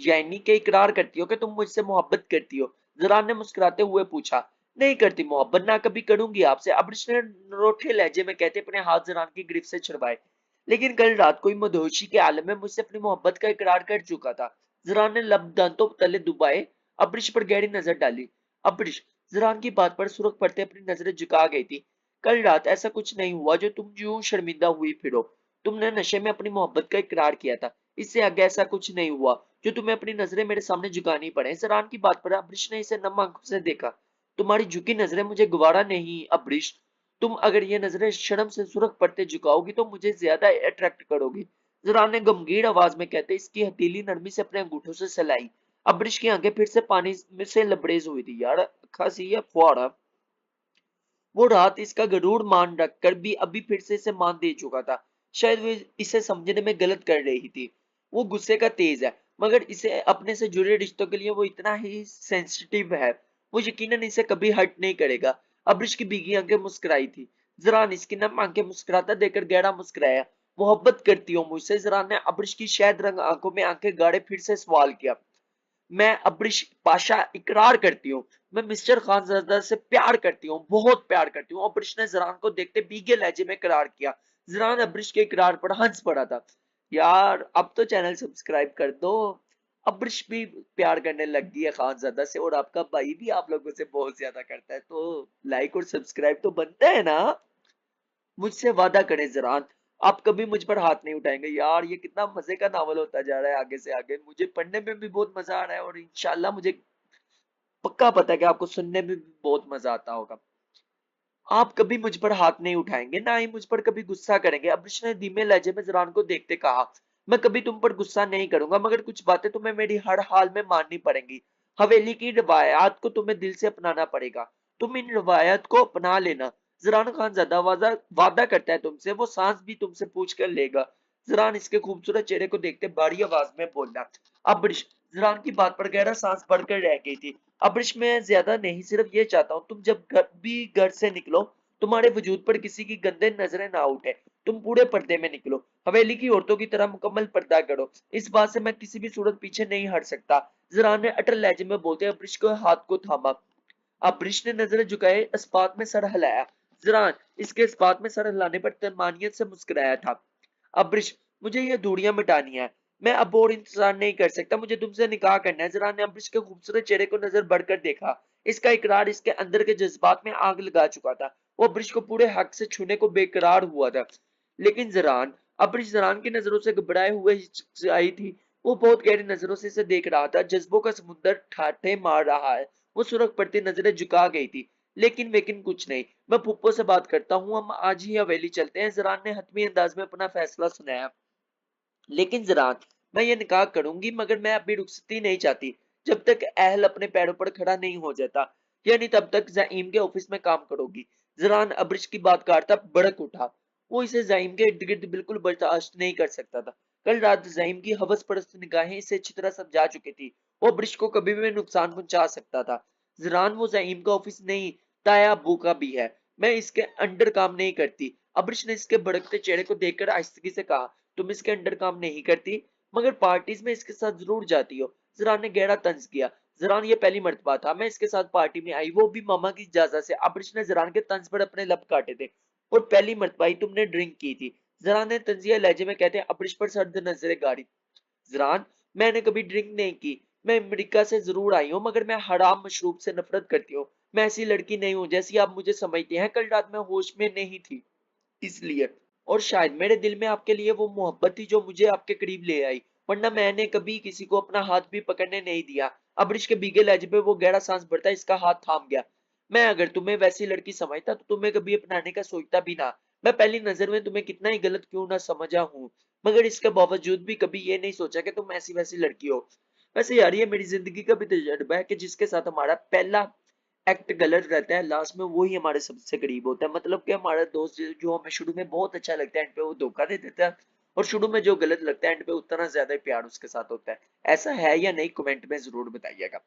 यानी के इकरार करती हो कि तुम मुझसे मोहब्बत करती हो? जरान ने मुस्कुराते हुए पूछा। नहीं करती मोहब्बत, ना कभी करूंगी आपसे, अब्रिश ने रोठे लहजे में कहते अपने हाथ जरान की गिरफ्त से छुड़वाए। लेकिन कल रात कोई मदहोशी के आलम में मुझसे अपनी मोहब्बत का इकरार कर चुका था। जरान ने लब दांतों तले दुबाए अब्रिश पर गहरी नजर डाली। अब्रिश जरान की बात पर सुर्ख पड़ते अपनी नजरें झुका गई थी। कल रात ऐसा कुछ नहीं हुआ जो तुम यूं शर्मिंदा हुई फिरो। तुमने नशे में अपनी मोहब्बत का इकरार किया था, इससे आगे ऐसा कुछ नहीं हुआ जो तुम्हें अपनी नजरें मेरे सामने झुकानी पड़े। जरान की बात पर अब्रिश ने इसे नम आंखों से देखा। तुम्हारी झुकी नजरें मुझे गवारा नहीं अब्रिश। तुम अगर ये नजरें शर्म से सुर्ख पड़ते झुकाओगी तो मुझे ज्यादा अट्रैक्ट करोगी। जरान ने गमगीन आवाज में कहते इसकी हथेली नरमी से अपने अंगूठों से सहलाई। अब्रिश की आंखें फिर से पानी में से लबरेज हुई थी। यार खासी है फुहारा। वो रात इसका गरूर मान रखकर भी अभी फिर से इसे मान दे चुका था। शायद वो इसे समझने में गलत कर रही थी। वो गुस्से का तेज है, मगर इसे अपने से जुड़े रिश्तों के लिए वो इतना ही सेंसिटिव है। वो यकीनन इसे कभी हर्ट नहीं करेगा। अब्रिश की भीगी आंखें मुस्कुराई थी। जरान इसकी नम आंखें मुस्कुराता देकर गहरा मुस्कुराया। मोहब्बत करती हो मुझसे? जरान ने अब्रिश की शहद रंग आंखों में आंखें गाड़े फिर से सवाल किया। मैं अब्रिश पाशा इकरार करती हूँ, मैं मिस्टर खानजादा से प्यार करती हूँ, बहुत प्यार करती हूँ। अब्रिश ने जरान को देखते भीगे लहजे में करार किया। जरान अब्रिश के इकरार पर हंस पड़ा था। यार अब तो चैनल सब्सक्राइब कर दो। अब्रिश भी प्यार करने लग गई है खानजादा से और आपका भाई भी आप लोगों से बहुत ज्यादा करता है, तो लाइक और सब्सक्राइब तो बनता है ना। मुझसे वादा करें जरान, आप कभी मुझ पर हाथ नहीं उठाएंगे। यार ये कितना मजे का नावल होता जा रहा है आगे से आगे, मुझे पढ़ने में भी बहुत मजा आ रहा है और इंशाल्लाह मुझे पक्का पता है कि आपको सुनने में भी बहुत मजा आता होगा। आप कभी मुझ पर हाथ नहीं उठाएंगे, ना ही मुझ पर कभी गुस्सा करेंगे। अब्रिश ने धीमे लहजे में जरान को देखते कहा। मैं कभी तुम पर गुस्सा नहीं करूंगा, मगर कुछ बातें तुम्हें मेरी हर हाल में माननी पड़ेंगी। हवेली की रिवायात को तुम्हें दिल से अपनाना पड़ेगा। तुम इन रिवायात को अपना लेना। जरान खान ज्यादा वादा करता है तुमसे, वो सांस भी तुमसे पूछ कर लेगा। जरान इसके खूबसूरत चेहरे को देखते भारी आवाज में बोला। अब्रिश जरान की बात पर गहरा सांस भरकर रह गई थी। अब्रिश, मैं ज्यादा नहीं, सिर्फ ये चाहता हूँ तुम जब भी घर से निकलो, तुम्हारे वजूद पर किसी की गंदे नजरें ना उठे। तुम पूरे पर्दे में निकलो, हवेली की औरतों की तरह मुकम्मल पर्दा करो। इस बात से मैं किसी भी सूरत पीछे नहीं हट सकता। जरान ने अटल लहजे में बोलते अब्रिश के हाथ को थामा। अब्रिश ने नजरें झुकाए, इस्पात में सर हिलाया। जरान इसके इस्पात में सर हिलाने पर तन्मानियत से मुस्कुराया था। अब्रिश, मुझे ये दूरियां मिटानी है। मैं अब और इंतजार नहीं कर सकता, मुझे तुमसे निकाह करना है। जरान ने अब्रिश के खूबसूरत चेहरे को नजर बढ़कर देखा। इसका इकरार इसके अंदर के जज्बात में आग लगा चुका था। वो अब्रिश को पूरे हक से छूने को बेकरार हुआ था। लेकिन अब्रिश जरान की नजरों से घबराए हुए हिचकिचाई थी। वो बहुत गहरी नजरों से इसे देख रहा था। जज्बों का समुद्र ठाठे मार रहा है। वो सुरख पड़ती नजरें झुका गई थी। लेकिन कुछ नहीं। मैं पुप्पो से बात करता हूँ, हम आज ही हवेली चलते हैं। जरान ने हतमी अंदाज में अपना फैसला सुनाया। लेकिन जरान, मैं ये निकाह करूंगी, मगर मैं अभी रुखसती नहीं चाहती जब तक अहल अपने पैरों पर खड़ा नहीं हो जाता। यानी तब तक जाइम के ऑफिस में काम करोगी। जरान अब्रिश की बात काटता भड़क उठा। वो इसे जाइम के इर्द गिर्द बिल्कुल बर्दाश्त नहीं कर सकता था। कल रात जाइम की हवस परस्त निगाहें इसे अच्छी तरह समझा चुकी थी। वो अब्रिश को कभी भी नुकसान पहुंचा सकता था। जरान, वो जाइम का ऑफिस नहीं, ताया अब्बू का भी है। मैं इसके अंडर काम नहीं करती। अब्रिश ने इसके भड़कते चेहरे को देखकर आहिस्तगी से कहा, तुम इसके अंडर काम नहीं करती, मगर पार्टीज में इसके साथ जरूर जाती हो। जरान ने गहरा तंज किया। जरान, ये पहली मर्तबा था मैं इसके साथ पार्टी में आई, वो भी मामा की इजाजत से। अब्रिश ने जरान के तंज पर अपने लब काटे थे। और पहली मर्तबा ही तुमने ड्रिंक की थी। जरान ने तंजिया लहजे में कहते अब्रिश पर सर्द नजरें गाड़ी। जरान, मैंने कभी ड्रिंक नहीं की। मैं अमेरिका से जरूर आई हूँ, मगर मैं हराम मशरूब से नफरत करती हूँ। मैं ऐसी लड़की नहीं हूँ जैसी आप मुझे समझते हैं। कल रात मैं होश में नहीं थी, इसलिए। और शायद मेरे दिल में आपके लिए वो मोहब्बत थी जो मुझे आपके करीब ले आई, वरना मैंने कभी किसी को अपना हाथ भी पकड़ने नहीं दिया। अब्रिश के भीगे लहजे पे वो गहरा सांस भरता इसका हाथ थाम गया। मैं अगर तुम्हें वैसी लड़की समझता तो तुम्हें कभी अपनाने का सोचता भी ना। मैं पहली नजर में तुम्हें कितना ही गलत क्यों ना समझा हूँ, मगर इसके बावजूद भी कभी ये नहीं सोचा कि तुम ऐसी वैसी लड़की हो। वैसे यार, ये मेरी जिंदगी का भी तजुर्बा है कि जिसके साथ हमारा पहला एक्ट गलत रहता है, लास्ट में वो ही हमारे सबसे करीब होता है। मतलब कि हमारा दोस्त जो हमें शुरू में बहुत अच्छा लगता है, एंड पे वो धोखा दे देता है। और शुरू में जो गलत लगता है, एंड पे उतना ज्यादा प्यार उसके साथ होता है। ऐसा है या नहीं, कमेंट में जरूर बताइएगा।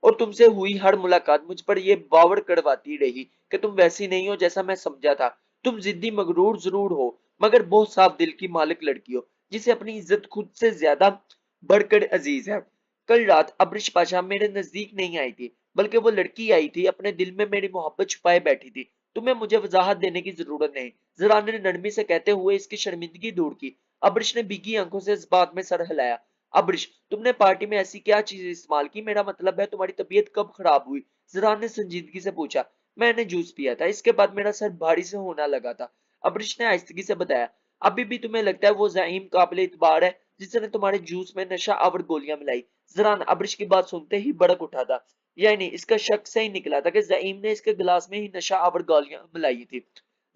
और तुमसे हुई हर मुलाकात मुझ पर ये बावर करवाती रही कि तुम वैसी नहीं हो जैसा मैं समझा था। तुम जिद्दी मगरूर जरूर हो, मगर बहुत साफ दिल की मालिक लड़की हो, जिसे अपनी इज्जत खुद से ज्यादा बढ़कर अजीज है। कल रात अब्रिश पाशा मेरे नजदीक नहीं आई थी, बल्कि वो लड़की आई थी, अपने दिल में मेरी मोहब्बत छुपाए बैठी थी। तुम्हें मुझे वजाहत देने की जरूरत नहीं, जरान ने नरमी से कहते हुए इसकी शर्मिंदगी दूर की। अब्रिश ने भीगी आंखों से इस बात में सर हिलाया। अब्रिश, तुमने पार्टी में ऐसी क्या चीज इस्तेमाल की? मेरा मतलब है, तुम्हारी तबीयत कब खराब हुई? जरान ने संजीदगी से पूछा। मैंने जूस पिया था, इसके बाद मेरा सर भारी से होना लगा था। अब्रिश ने आहिस्तगी से बताया। अभी भी तुम्हें लगता है वो जाइम काबिल इतबार है जिसने तुम्हारे जूस में नशा आवर गोलियां मिलाई? जरान अब्रिश की बात सुनते ही भड़क उठा था। यानी इसका शक से ही निकला था कि जाइम ने इसके गिलास में ही नशा आवर गोलियां मिलाई थी।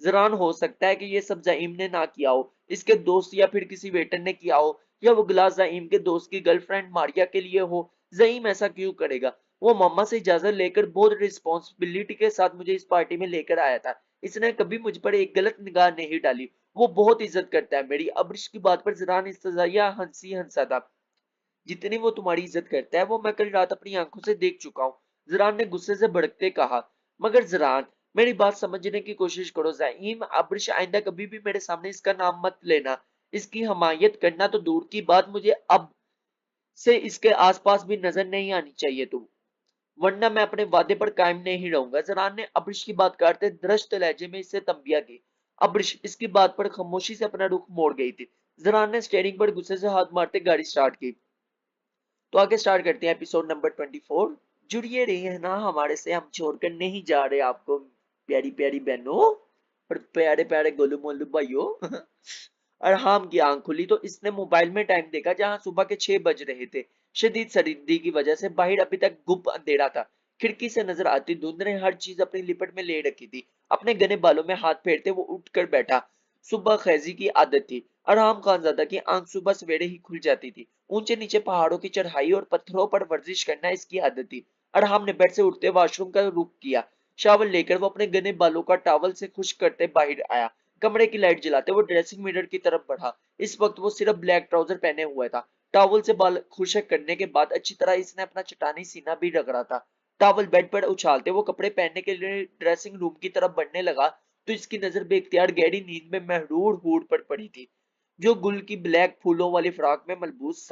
जरान, हो सकता है कि ये सब जाइम ने ना किया हो, इसके दोस्त या फिर किसी वेटर ने किया हो, या वो गिलास जाइम के दोस्त की गर्लफ्रेंड मारिया के लिए हो। जाइम ऐसा क्यों करेगा? वो मामा से इजाजत लेकर बहुत रिस्पॉन्सिबिलिटी के साथ मुझे इस पार्टी में लेकर आया था। इसने कभी मुझ पर एक गलत निगाह नहीं डाली। वो बहुत इज्जत करता है मेरी। अब्रिश की बात पर जरान इस्तजाया हंसी हंसा था। जितनी वो तुम्हारी इज्जत करता है, वो मैं कल रात अपनी आंखों से देख चुका हूँ। जरान ने गुस्से से भड़कते कहा। मगर जरान, मेरी बात समझने की कोशिश करो। जाइम अब्रिश, आइंदा कभी भी मेरे सामने इसका नाम मत लेना। इसकी हमायत करना तो दूर की बात, मुझे अब से इसके आसपास भी नजर नहीं आनी चाहिए तुम, वरना मैं अपने वादे पर कायम नहीं रहूंगा। जरान ने अब्रिश की बात काटते दृष्ट लहजे में इससे तंबिया की। अब्रिश इसकी बात पर खामोशी से अपना रुख मोड़ गई थी। जरान ने स्टीयरिंग पर गुस्से से हाथ मारते गाड़ी स्टार्ट की। तो आगे स्टार्ट करते हैं एपिसोड नंबर 24। जुड़िए रहिए ना हमारे से, हम छोड़कर नहीं जा रहे आपको, प्यारी प्यारी बहनों और प्यारे प्यारे गोलू मोलू भाइयों। अरहाम की आंख खुली तो इसने मोबाइल में टाइम देखा, जहां सुबह के 6 बज रहे थे। शदीद सर्दी की वजह से बाहर अभी तक गुप अंधेरा था। खिड़की से नजर आती धुंध ने हर चीज अपनी लिपट में ले रखी थी। अपने घने बालों में हाथ फेरते वो उठकर बैठा। सुबह खैजी की आदत थी। अरहाम खानजादा की आंख सुबह सवेरे ही खुल जाती थी। ऊंचे नीचे पहाड़ों की चढ़ाई और पत्थरों पर वर्जिश करना इसकी आदत थी। अरहाम ने बेड से उठते वॉशरूम का रुख किया। शावर लेकर वो अपने घने बालों का टॉवल से खुश्क करते बाहर आया। कमरे की लाइट जलाते वो ड्रेसिंग मिरर की तरफ बढ़ा। इस वक्त वो सिर्फ ब्लैक ट्राउजर पहने हुआ था। टॉवल से बाल खुशक करने के बाद अच्छी तरह इसने अपना चटानी सीना भी रगड़ा था। टॉवल बेड पर उछालते वो कपड़े पहनने के लिए ड्रेसिंग रूम की तरफ बढ़ने लगा तो इसकी नजर बेख्तियार गहरी नींद में महरूर हूड पर पड़ी थी, जो गुल की ब्लैक फूलों वाली फ्रॉक में मलबूस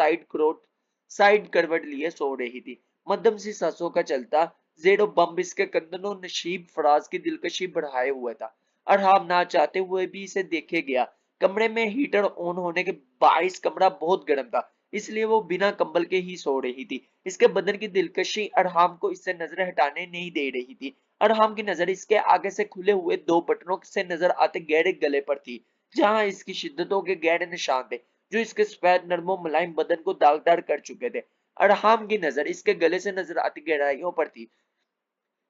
साइड करवट लिए सो रही थी। मध्यम सी सांसों का चलता जेरो बम इसके कंधनों नशीब फराज की दिलकशी बढ़ाए हुए था। अरहाम ना चाहते हुए भी इसे देखे गया। कमरे में हीटर ऑन होने के बाइस कमरा बहुत गर्म था, इसलिए वो बिना कंबल के ही सो रही थी। इसके बदन की दिलकशी अरहाम को इससे नजर हटाने नहीं दे रही थी। अरहाम की नजर इसके आगे से खुले हुए दो बटनों से नजर आते गहरे गले पर थी, जहां इसकी शिद्दतों के गहरे निशान थे जो इसके सफेद नरमो मुलायम बदन को दागदार कर चुके थे। अरहाम की नजर इसके गले से नजर आती गहराइयों पर थी।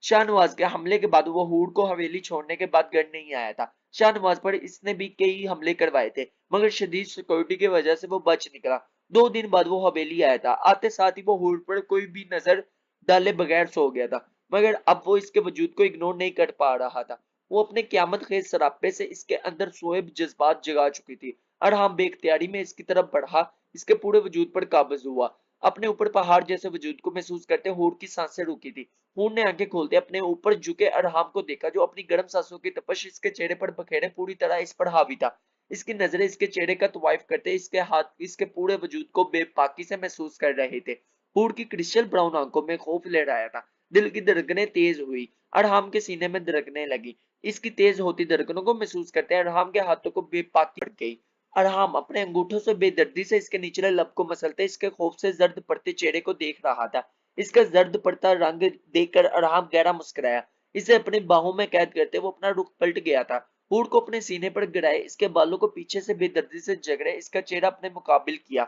शाहनवाज के हमले के बाद वो हूड को हवेली छोड़ने के बाद घर नहीं आया था। शाहनवाज पर इसने भी कई हमले करवाए थे, मगर शदीद सिक्योरिटी की वजह से वो बच निकला। 2 दिन बाद वो हवेली आया था। आते साथ ही वो हूड पर कोई भी नजर डाले बगैर सो गया था, मगर अब वो इसके वजूद को इग्नोर नहीं कर पा रहा था। वो अपने क्यामत खेज सरापे से इसके अंदर सोए जज्बात जगा चुकी थी। अरहाम बेख्तियारी में इसकी तरफ बढ़ा, इसके पूरे वजूद पर काबज हुआ। अपने ऊपर पहाड़ जैसे वजूद को महसूस करते हूड की सांसें रुकी थी। हूड ने आंखें खोलते अपने ऊपर झुके अरहाम को देखा, जो अपनी गर्म सांसों की तपश इसके चेहरे पर बखेरे पूरी तरह इस पर हावी था। इसकी नजरें इसके चेहरे का तवाइफ करते इसके हाथ इसके पूरे वजूद को बेबाकी से महसूस कर रहे थे। हूड की क्रिस्टल ब्राउन आंखों में खौफ लहराया था। दिल की धड़कनें तेज हुई, अरहाम के सीने में धड़कने लगी। इसकी तेज होती धड़कनों को महसूस करते अरहाम के हाथों को बेबाकी बढ़ गई। अरहाम अपने अंगूठों से बेदर्दी से इसके निचले लब को मसलते इसके खौफ से जर्द पड़ते चेहरे को देख रहा था। इसका जर्द पड़ता रंग देखकर अरहाम गहरा मुस्कुराया। इसे अपनी बाहों में कैद करते वो अपना रुख पलट गया था। हूड को अपने सीने पर गिराए इसके बालों को पीछे से बेदर्दी से जगड़े इसका चेहरा अपने मुकाबिल किया।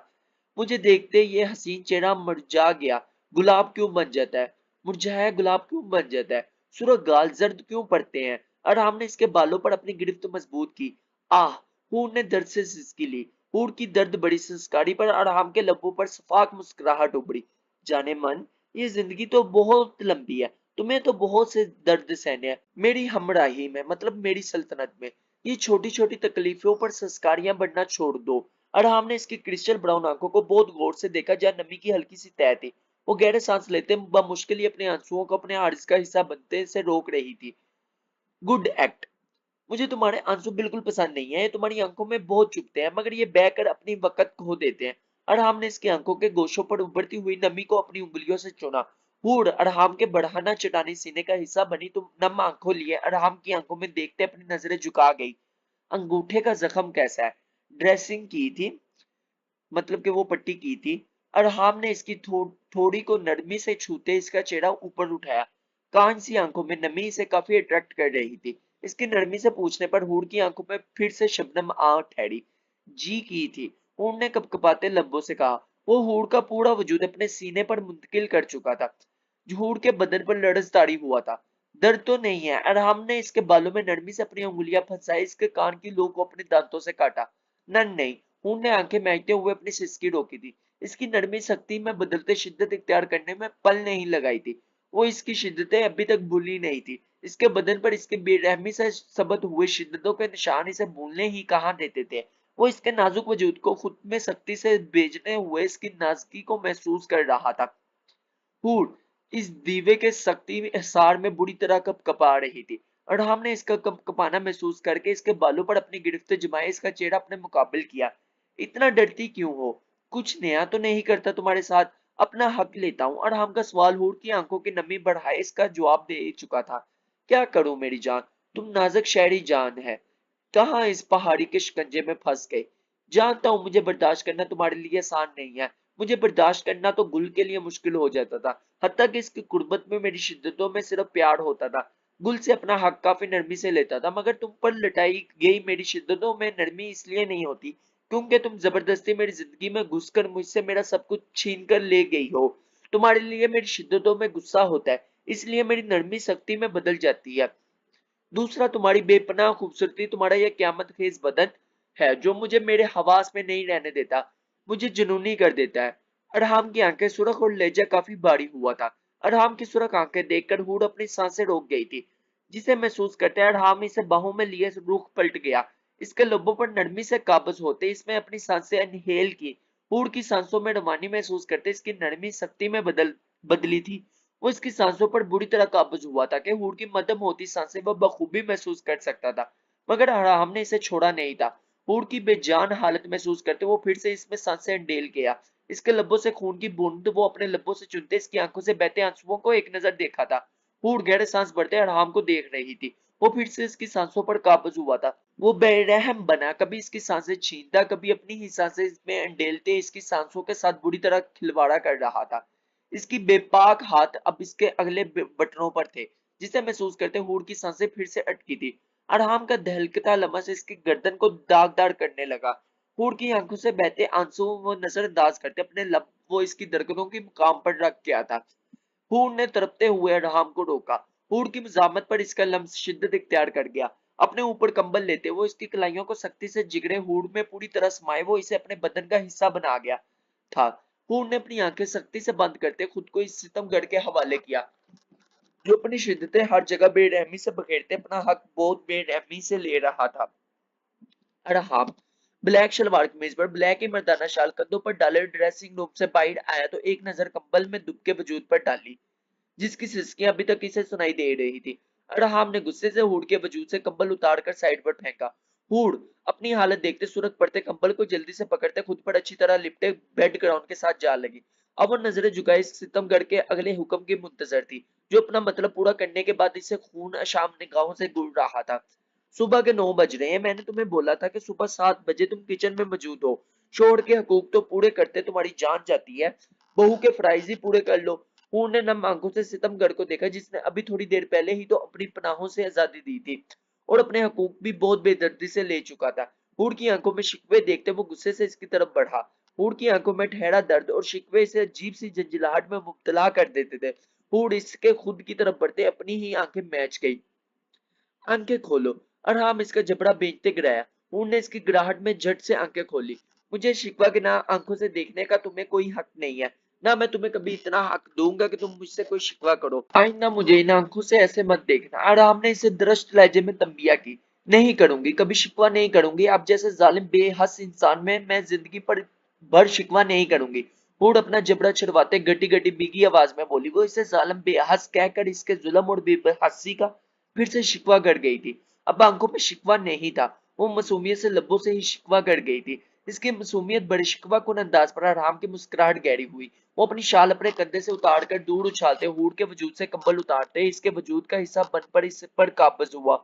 मुझे देखते ये हसीन चेहरा मुरझा गया। गुलाब क्यों बन जाता है? मुरझाया गुलाब क्यों बन जाता है? सुरख गाल जर्द क्यों पड़ते हैं? अरहाम ने इसके बालों पर अपनी गिरफ्त मजबूत की। आह! हूर ने दर्द से सिसकी ली। हूर की दर्द बड़ी सिसकारी पर अरहाम के लबों पर सफाक मुस्कुराहट उभरी। जाने मन, ये जिंदगी तो बहुत लंबी है। तुम्हें तो बहुत से दर्द सहने हैं। मेरी हमराही में, मतलब मेरी सल्तनत में, ये छोटी छोटी तकलीफों पर संस्कारियां बढ़ना छोड़ दो। अरहाम ने इसकी क्रिस्टल ब्राउन आंखों को बहुत गौर से देखा, जहां नमी की हल्की सी तह थी। वो गहरे सांस लेते बमुश्किल ही अपने आंसुओं को अपने आर्ज का हिस्सा बनते से रोक रही थी। Good act. मुझे तुम्हारे आंसू बिल्कुल पसंद नहीं है, ये तुम्हारी आंखों में बहुत चुभते हैं, मगर ये बहकर अपनी वक़्त खो देते हैं। अरहाम ने इसकी आंखों के गोशों पर उभरती हुई नमी को अपनी उंगलियों से चुना। हूर अरहाम के बढ़ाना चटानी सीने का हिस्सा बनी तो नम आंखों लिए अरहाम की आंखों में देखते अपनी नजरें झुका गई। अंगूठे का जख्म कैसा है? ड्रेसिंग की थी, मतलब कि वो पट्टी की थी। अरहाम ने इसकी थोड़ी को नरमी से छूते इसका चेहरा ऊपर उठाया। कांच सी आंखों में नमी इसे काफी अट्रैक्ट कर रही थी। इसकी नरमी से पूछने पर हूर की आंखों में फिर से शबनम आ ठहरी। जी की थी, हूर ने कपकपाते लब्बों से कहा। वो हूर का पूरा वजूद अपने सीने पर मुंतकिल कर चुका था। हूर के बदन पर लड़स ताड़ी हुआ था। दर्द तो नहीं है? अरहाम ने इसके बालों में नरमी से अपनी उंगलियां फंसाई इसके कान की लू को अपने दांतों से काटा। नहीं, हूर ने आंखें महकते हुए अपनी सिसकी रोकी थी। इसकी नरमी सख्ती में बदलते शिद्दत इख्तियार करने में पल नहीं लगाई थी। वो इसकी शिद्दतें अभी तक भूली नहीं थी। इसके बदन पर इसके बेरहमी से सबत हुए शिद्दतों के निशान इसे भूलने ही कहाँ देते थे। वो इसके नाजुक वजूद को खुद में सख्ती से भेजने हुए इसकी नाजगी को महसूस कर रहा था। हूर इस दीवे के सख्ती एहसार में बुरी तरह कपकपा रही थी। अरहाम ने इसका कपकपाना महसूस करके इसके बालों पर अपनी गिरफ्त जमाए इसका चेहरा अपने मुकाबिल किया। इतना डरती क्यों हो? कुछ नया तो नहीं करता तुम्हारे साथ? अपना हक लेता हूँ। अरहाम का सवाल हूर की आंखों की नमी बढ़ाए इसका जवाब दे चुका था। क्या करूं मेरी जान, तुम नाजुक शहरी जान है, कहाँ इस पहाड़ी के शिकंजे में फंस गए। जानता हूँ मुझे बर्दाश्त करना तुम्हारे लिए आसान नहीं है। मुझे बर्दाश्त करना तो गुल के लिए मुश्किल हो जाता था। हत्ता कि इसकी कुर्बत में मेरी शिद्दतों में सिर्फ प्यार होता था। गुल से अपना हक काफी नरमी से लेता था, मगर तुम पर लटाई गई मेरी शिद्दतों में नरमी इसलिए नहीं होती क्योंकि तुम जबरदस्ती मेरी जिंदगी में घुसकर मुझसे मेरा सब कुछ छीन कर ले गई हो। तुम्हारे लिए मेरी शिद्दतों में गुस्सा होता है, इसलिए मेरी नरमी सख्ती में बदल जाती है। दूसरा, तुम्हारी बेपनाह खूबसूरती, तुम्हारा यह क़यामत खेज बदन है जो मुझे मेरे हवास में नहीं रहने देता, मुझे जुनूनी कर देता है। अरहाम की आंखें सुर्ख और लहजा काफी भारी हुआ था। अरहाम की सुर्ख आंखें देखकर हूड अपनी सांसें रोक गई थी, जिसे महसूस करते अरहाम इसे बाहों में लिए रुख पलट गया। इसके लबों पर नरमी से काबज होते इसमें अपनी सांसें इनहेल की। हूर की सांसों में रवानी महसूस करते इसकी नरमी सख्ती में बदली थी। वो इसकी सांसों पर बुरी तरह काबूज हुआ था कि हूर की मध्यम होती सांसें वह बखूबी महसूस कर सकता था, मगर हराम ने इसे छोड़ा नहीं था। हूर की बेजान हालत महसूस करते वो फिर से इसमें सांसें अंडेल गया। इसके लब्बों से खून की बूंद वो अपने लब्बों से चुनते इसकी आंखों से बहते आंसुओं को एक नजर देखा था। हूर गहरे सांस भरते हराम को देख रही थी। वो फिर से इसकी सांसों पर काबूज हुआ था। वो बेरहम बना, कभी इसकी सांसें छीनता, कभी अपनी ही सांसें इसमें अंडेलते इसकी सांसों के साथ बुरी तरह खिलवाड़ा कर रहा था। इसकी बेपाक हाथ अब इसके अगले बटनों पर थे, जिसे महसूस करते हूर की सांसें फिर से अटकी थी। अरहाम का दहलकता लमस इसकी गर्दन को दागदार करने लगा। हूर की आंखों से बहते आंसू वो नजरअंदाज करते अपने लब वो इसकी दरकनों की मुकाम पर रख गया था। हूर ने तड़पते हुए अरहाम को रोका। हूर की मजामत पर इसका लम्स शिद्दत इख्तियार कर गया। अपने ऊपर कंबल लेते वो इसकी कलाइयों को सख्ती से जिगरे हूर में पूरी तरह समाये वो इसे अपने बदन का हिस्सा बना गया था। हूर ने अपनी आंखें सख्ती से बंद करते खुद को इस सितमगढ़ के हवाले किया, जो अपनी शिद्दतें हर जगह बेरहमी से बखेरते अपना हक बहुत बेरहमी से ले रहा था। अरहाम ब्लैक शलवार कमीज पर ब्लैक ही मर्दाना शाल कंधों पर डाले ड्रेसिंग रूम से बाहर आया तो एक नजर कंबल में दुबके वजूद पर डाली, जिसकी सिसकियां अभी तक इसे सुनाई दे रही थी। अरहाम ने गुस्से से हूड के वजूद से कंबल उतारकर साइड पर फेंका। हूड अपनी हालत देखते सूरत पड़ते कंबल को जल्दी से पकड़ते खुद पर अच्छी तरह लिपटे बेड ग्राउंड के साथ जा लगी। अब वो नजरें झुकाए सितमगढ़ के अगले हुक्म की मुंतजर थी, जो अपना मतलब पूरा करने के बाद इसे खून अशाम निगाहों से गुड़ रहा था। सुबह के 9 बज रहे हैं। मैंने तुम्हें बोला था कि सुबह 7 बजे तुम किचन में मौजूद हो। शोहर के हकूक तो पूरे करते तुम्हारी जान जाती है, बहू के फराइज ही पूरे कर लो। हूर ने नम आंखों से सितमगढ़ को देखा, जिसने अभी थोड़ी देर पहले ही तो अपनी पनाहों से आजादी दी थी और अपने हकूक भी बहुत बेदर्दी से ले चुका था। हूर की आंखों में शिकवे देखते वो गुस्से से इसकी तरफ बढ़ा। हूर की आंखों में ठहरा दर्द और शिकवे इसे अजीब सी झंझलाहट में मुब्तला कर देते थे। हूर इसके खुद की तरफ बढ़ते अपनी ही आंखें मैच गई। आंखें खोलो। अरहाम इसका जबड़ा बेचते गिराया। हूर ने इसकी गिराहट में झट से आंखें खोली। मुझे शिकवा के ना आंखों से देखने का तुम्हें कोई हक नहीं है, ना मैं तुम्हें कभी इतना हक दूंगा कि तुम मुझसे कोई शिकवा करो। आइंदा मुझे इन आंखों से ऐसे मत देखना। अरहाम ने इसे दरश्त लहजे में तंबिया की। नहीं करूंगी, कभी शिकवा नहीं करूंगी। आप जैसे जालिम बेहस इंसान में मैं जिंदगी पर भर शिकवा नहीं करूंगी। हूड अपना जबड़ा छिड़वाते गटी गटी बीगी आवाज में बोली। वो इसे जालिम बेहस कहकर इसके जुल्म और बेबसी का फिर से शिकवा गड़ गई थी। अब आंखों में शिकवा नहीं था, वो मासूमियत से लब्बों से ही शिकवा गड़ गई थी। इसकी मासूमियत बड़े शिकवा कुन अंदाज पर अरहाम की मुस्कुराहट गहरी हुई। वो अपनी शाल अपने कंधे से उतारकर दूर उछालते हूर के वजूद से कंबल उतारते इसके वजूद का हिस्सा बन पर इस पर काबिज हुआ।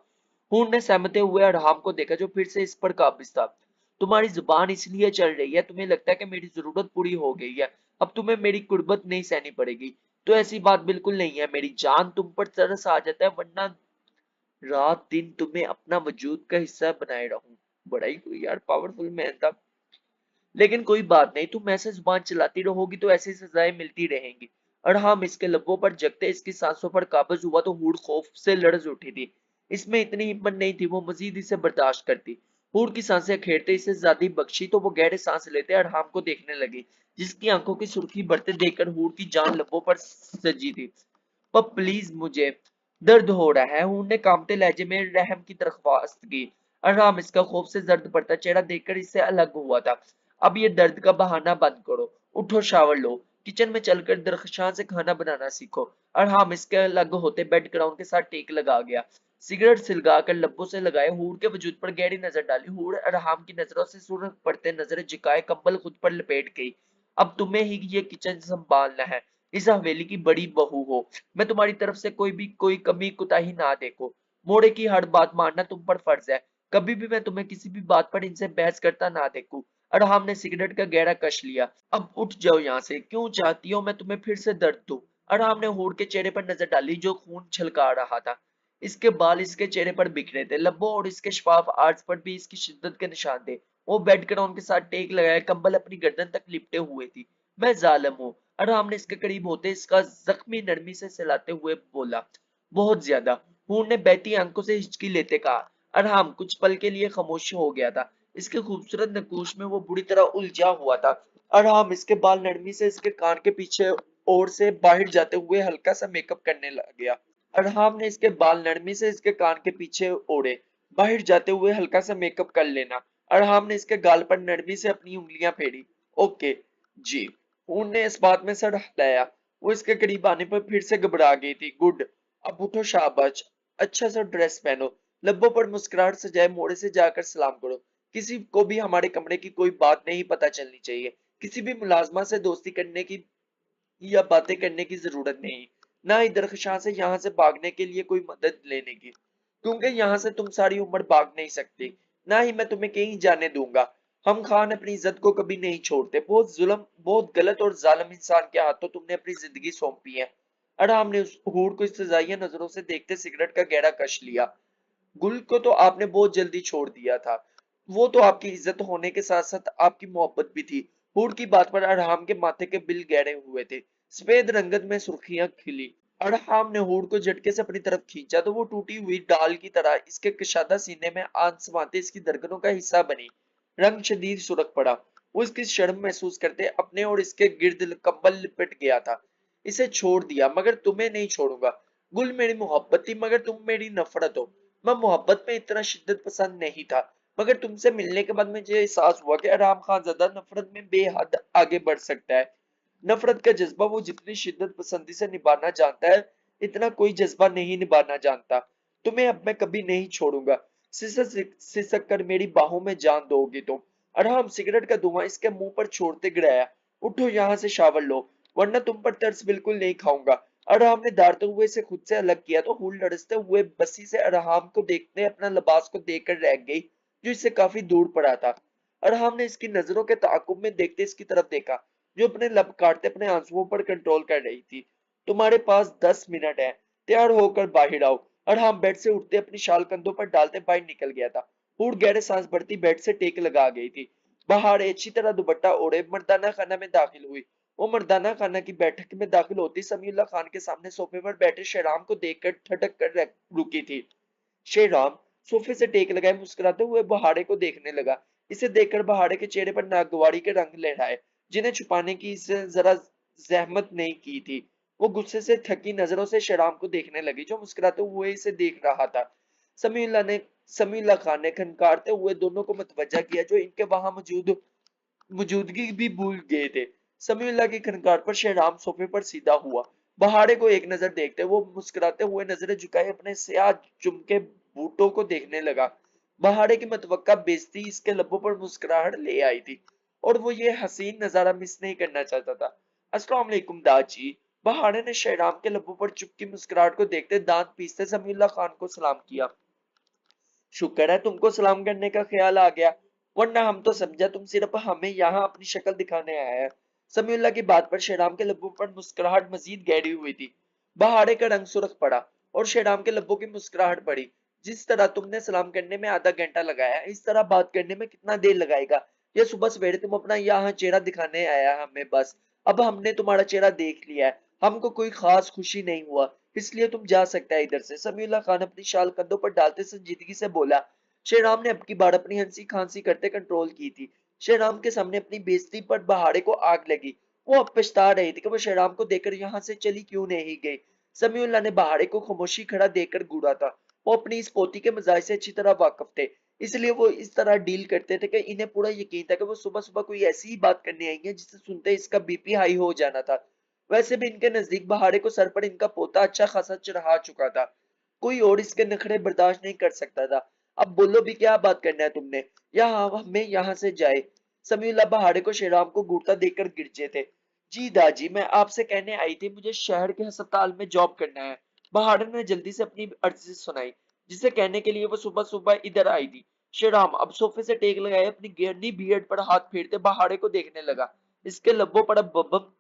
हूर ने सहमते हुए अरहाम को देखा, जो फिर से इस पर काबिज था। तुम्हारी जुबान इसलिए चल रही है, तुम्हें लगता है कि मेरी जरूरत पूरी हो गई है, अब तुम्हें मेरी कुर्बत नहीं सहनी पड़ेगी। तो ऐसी बात बिल्कुल नहीं है मेरी जान, तुम पर तरस आ जाता है, वरना रात दिन तुम्हें अपना वजूद का हिस्सा बनाए रहूं। बड़ा ही कोई यार पावरफुल मैन था। लेकिन कोई बात नहीं, तुम ऐसे जुबान चलाती रहोगी तो ऐसी सजाएं मिलती रहेंगी। अरहाम इसके लब्बों पर जगते इसकी सांसों पर काबज हुआ तो हूड खौफ से लरज उठी थी। इसमें इतनी हिम्मत नहीं थी वो मजीद इसे बर्दाश्त करती। हूड की सांसें खेड़ते इसे ज्यादा बख्शी तो वो गहरे सांस लेते अरहाम को देखने लगी, जिसकी आंखों की सुर्खी बढ़ते देखकर हूड की जान लब्बों पर सजी थी। पर प्लीज, मुझे दर्द हो रहा है। हूर ने कांपते लहजे में रहम की दरख्वास्त की। अरहाम इसका खौफ से जर्द पड़ता चेहरा देखकर इससे अलग हुआ था। अब ये दर्द का बहाना बंद करो, उठो शावर लो, किचन में चलकर दरख्शां से खाना बनाना सीखो। अरहाम इसके अलग होते बेड ग्राउंड के साथ टेक लगा गया। सिगरेट सिलगा कर लब्बों से लगाए हूर के वजूद पर गहरी नजर डाली। हूर अरहाम की नजरों से सुर्ख पड़ते नजरें झुकाए कंबल खुद पर लपेट गई। अब तुम्हें ही ये किचन संभालना है, इस हवेली की बड़ी बहू हो। मैं तुम्हारी तरफ से कोई कमी कुताही ना देखो। मोड़े की हर बात मानना तुम पर फर्ज है। कभी भी मैं तुम्हें किसी भी बात पर इनसे बहस करता ना देखूं। अरहाम ने सिगरेट का गहरा कश लिया। अब उठ जाओ यहाँ से, क्यों चाहती हो मैं तुम्हें फिर से दर्द दूं? अरहाम ने हूर के चेहरे पर नजर डाली, जो खून छलका रहा था। इसके बाल इसके चेहरे पर बिखरे थे, लब्बों और इसके शफाफ आर्ट्स पर भी इसकी शिद्दत के निशान थे। वो बेड ग्राउंड के साथ टेक लगाए कंबल अपनी गर्दन तक लिपटे हुए थी। मैं जालिम हूँ, अरहाम ने इसके करीब होते इसका जख्मी नरमी से सहलाते हुए बोला। बहुत ज्यादा, हूर ने बहती आंखों से हिचकी लेते कहा। अरहाम कुछ पल के लिए खामोश हो गया था। इसके खूबसूरत नकूश में वो बुरी तरह उलझा हुआ था। अरहाम इसके बाल नरमी से इसके कान के पीछे और से बाहर जाते हुए हल्का सा मेकअप करने लग गया। अरहाम ने इसके बाल नरमी से इसके कान के पीछे ओढ़े। बाहर जाते हुए हल्का सा मेकअप कर लेना। अरहाम ने इसके गाल पर नरमी से अपनी उंगलियां फेरी ओके जी। हूर ने इस बात में सर हलाया। वो इसके करीब आने पर फिर से घबरा गई थी। गुड, अब उठो शाबाश, अच्छा सा ड्रेस पहनो, लब्बों पर मुस्कुराहट सजाए मोड़े से जाकर सलाम करो। किसी को भी हमारे कमरे की कोई बात नहीं पता चलनी चाहिए। किसी भी मुलाजमा से दोस्ती करने की या बातें करने की जरूरत नहीं, ना ही दरख्शां से यहाँ से भागने के लिए कोई मदद लेने की, क्योंकि यहाँ से तुम सारी उम्र भाग नहीं सकती, ना ही मैं तुम्हें कहीं जाने दूंगा। हम खान अपनी इज्जत को कभी नहीं छोड़ते। बहुत जुल्म, बहुत गलत और जालिम इंसान के हाथों तुमने अपनी जिंदगी सौंपी है। अराम ने उस हूर को इस्तजाइया नजरों से देखते सिगरेट का गहरा कश लिया। गुल को तो आपने बहुत जल्दी छोड़ दिया था। वो तो आपकी इज्जत होने के साथ साथ आपकी मोहब्बत भी थी। हूर की बात पर अरहाम के माथे के बिल गहरे हुए थे। सफेद रंगत में सुर्खियां खिली। अरहाम ने हूर को झटके से अपनी तरफ खींचा तो वो टूटी हुई डाल की तरह इसके कशादा सीने में आंच समाते इसकी धड़कनों का हिस्सा बनी। रंग शदीद सुरख पड़ा। वो इसकी शर्म महसूस करते अपने और इसके गिर्द कंबल लिपट गया था। इसे छोड़ दिया, मगर तुम्हें नहीं छोड़ूंगा। गुल मेरी मोहब्बत थी, मगर तुम मेरी नफरत हो। मैं मोहब्बत में इतना शिद्दत पसंद नहीं था, मगर तुमसे मिलने के बाद मुझे एहसास हुआ कि आराम खान ज्यादा नफरत में बेहद आगे बढ़ सकता है। नफरत का जज्बा वो जितनी शिद्दत पसंदी से निभाना जानता है, इतना कोई जज्बा नहीं निभाना जानता। तुम्हें अब मैं कभी नहीं छोड़ूंगा। सिसक सिसक कर मेरी बाहों में जान दोगे तुम। अरहम सिगरेट का धुआं इसके मुंह पर छोड़ते गिराया। उठो यहाँ से शावर लो, वरना तुम पर तरस बिल्कुल नहीं खाऊंगा। अरहम ने दारते हुए से खुद से अलग किया तो हुल लड़सते हुए बसी से अरहम को देखते अपना लिबास को देखकर रह गई, जो इससे काफी दूर पड़ा था। अरहम ने इसकी नजरों के ताकुब में देखते इसकी तरफ देखा, जो अपने लब काटते अपने आंसुओं पर कंट्रोल कर रही थी। तुम्हारे पास 10 मिनट है, तैयार होकर बाहर आओ। अरहम बेड से उठते अपनी शाल कंधों पर डालते बाहर निकल गया था। हूर गहरे सांस भरती बेड से टेक लगा गई थी। बाहर अच्छी तरह दुपट्टा ओढ़े मर्दाना खाना में दाखिल हुई। वो मर्दाना खाना की बैठक में दाखिल होती समीउल्लाह खान के सामने सोफे पर बैठे शेराम को देखकर ठटक कर रुकी थी। शेराम सोफे से टेक लगाए मुस्कुराते हुए बहाड़े को देखने लगा। इसे देखकर बहाड़े के चेहरे पर नागवारी के रंग लहराए, जिन्हें छुपाने की इसे जरा जहमत नहीं की थी। वो गुस्से से थकी नजरों से शेराम को देखने लगी, जो मुस्कुराते हुए इसे देख रहा था। समीउल्लाह खान ने खनकारते हुए दोनों को मतवज्जा किया, जो इनके वहां मौजूदगी भी भूल गए थे। समीउल्लाह की खनकार पर शेराम सोफे पर सीधा हुआ। बहाड़े को एक नजर देखते वो मुस्कुराते हुए नजरें झुकाए अपने स्याह चुमके बूटों को देखने लगा। बहाड़े की मतवक्का बेइज्जती इसके लबों पर मुस्कुराहट ले आई थी, और वो ये हसीन नजारा मिस नहीं करना चाहता था। अस्सलाम वालेकुम दाजी। बहाड़े ने शेराम के लबों पर चुपकी मुस्कुराहट को देखते दांत पीसते समीउल्लाह खान को सलाम किया। शुक्र है तुमको सलाम करने का ख्याल आ गया, वरना हम तो समझा तुम सिर्फ हमें यहाँ अपनी शक्ल दिखाने आया है। समीउल्लाह की बात पर शेराम के लब्बों पर मुस्कुराहट मजीद गहरी हुई थी। बहाड़े का रंग सुर्ख पड़ा और शेराम के लब्बों की मुस्कुराहट बढ़ी। जिस तरह तुमने सलाम करने में आधा घंटा लगाया, इस तरह बात करने में कितना देर लगाएगा? ये सुबह सवेरे तुम अपना यहाँ चेहरा दिखाने आया हमें बस। अब हमने तुम्हारा चेहरा देख लिया है, हमको कोई खास खुशी नहीं हुआ, इसलिए तुम जा सकता है इधर से। समीउल्लाह खान अपनी शाल कंधों पर डालते संजीदगी से बोला। शेराम ने अब की बार अपनी हंसी खांसी करते कंट्रोल की थी। शेराम के सामने अपनी बेइज्जती पर बहाड़े को आग लगी। वो अब पछता रही थी कि वो शेराम को देखकर यहाँ से चली क्यों नहीं गई। समीउल्लाह ने बहाड़े को खामोशी खड़ा देखकर घूरा था। वो अपनी इस पोती के मिजाज से अच्छी तरह वाकिफ थे, इसलिए वो इस तरह डील करते थे कि इन्हें पूरा यकीन था कि वो सुबह सुबह कोई ऐसी ही बात करने आई है जिसे सुनते इसका बीपी हाई हो जाना था। वैसे भी इनके नजदीक बहाड़े को सर पर इनका पोता अच्छा खासा चढ़ा चुका था। कोई और इसके नखरे बर्दाश्त नहीं कर सकता था। अब बोलो भी क्या बात करना है तुमने, या हमें यहाँ से जाए? समीउल्लाह बहाड़े को शेराम को घूरता देखकर गिरजे थे। जी दाजी, मैं आपसे कहने आई थी, मुझे शहर के अस्पताल में जॉब करना है। बहाड़े ने जल्दी से अपनी अर्जी सुनाई, जिसे कहने के लिए वो सुबह सुबह इधर आई थी। शेराम अब सोफे से टेक लगाए अपनी गेरनी बियर्ड पर हाथ फेरते बहाड़े को देखने लगा। इसके लब्बों पर अब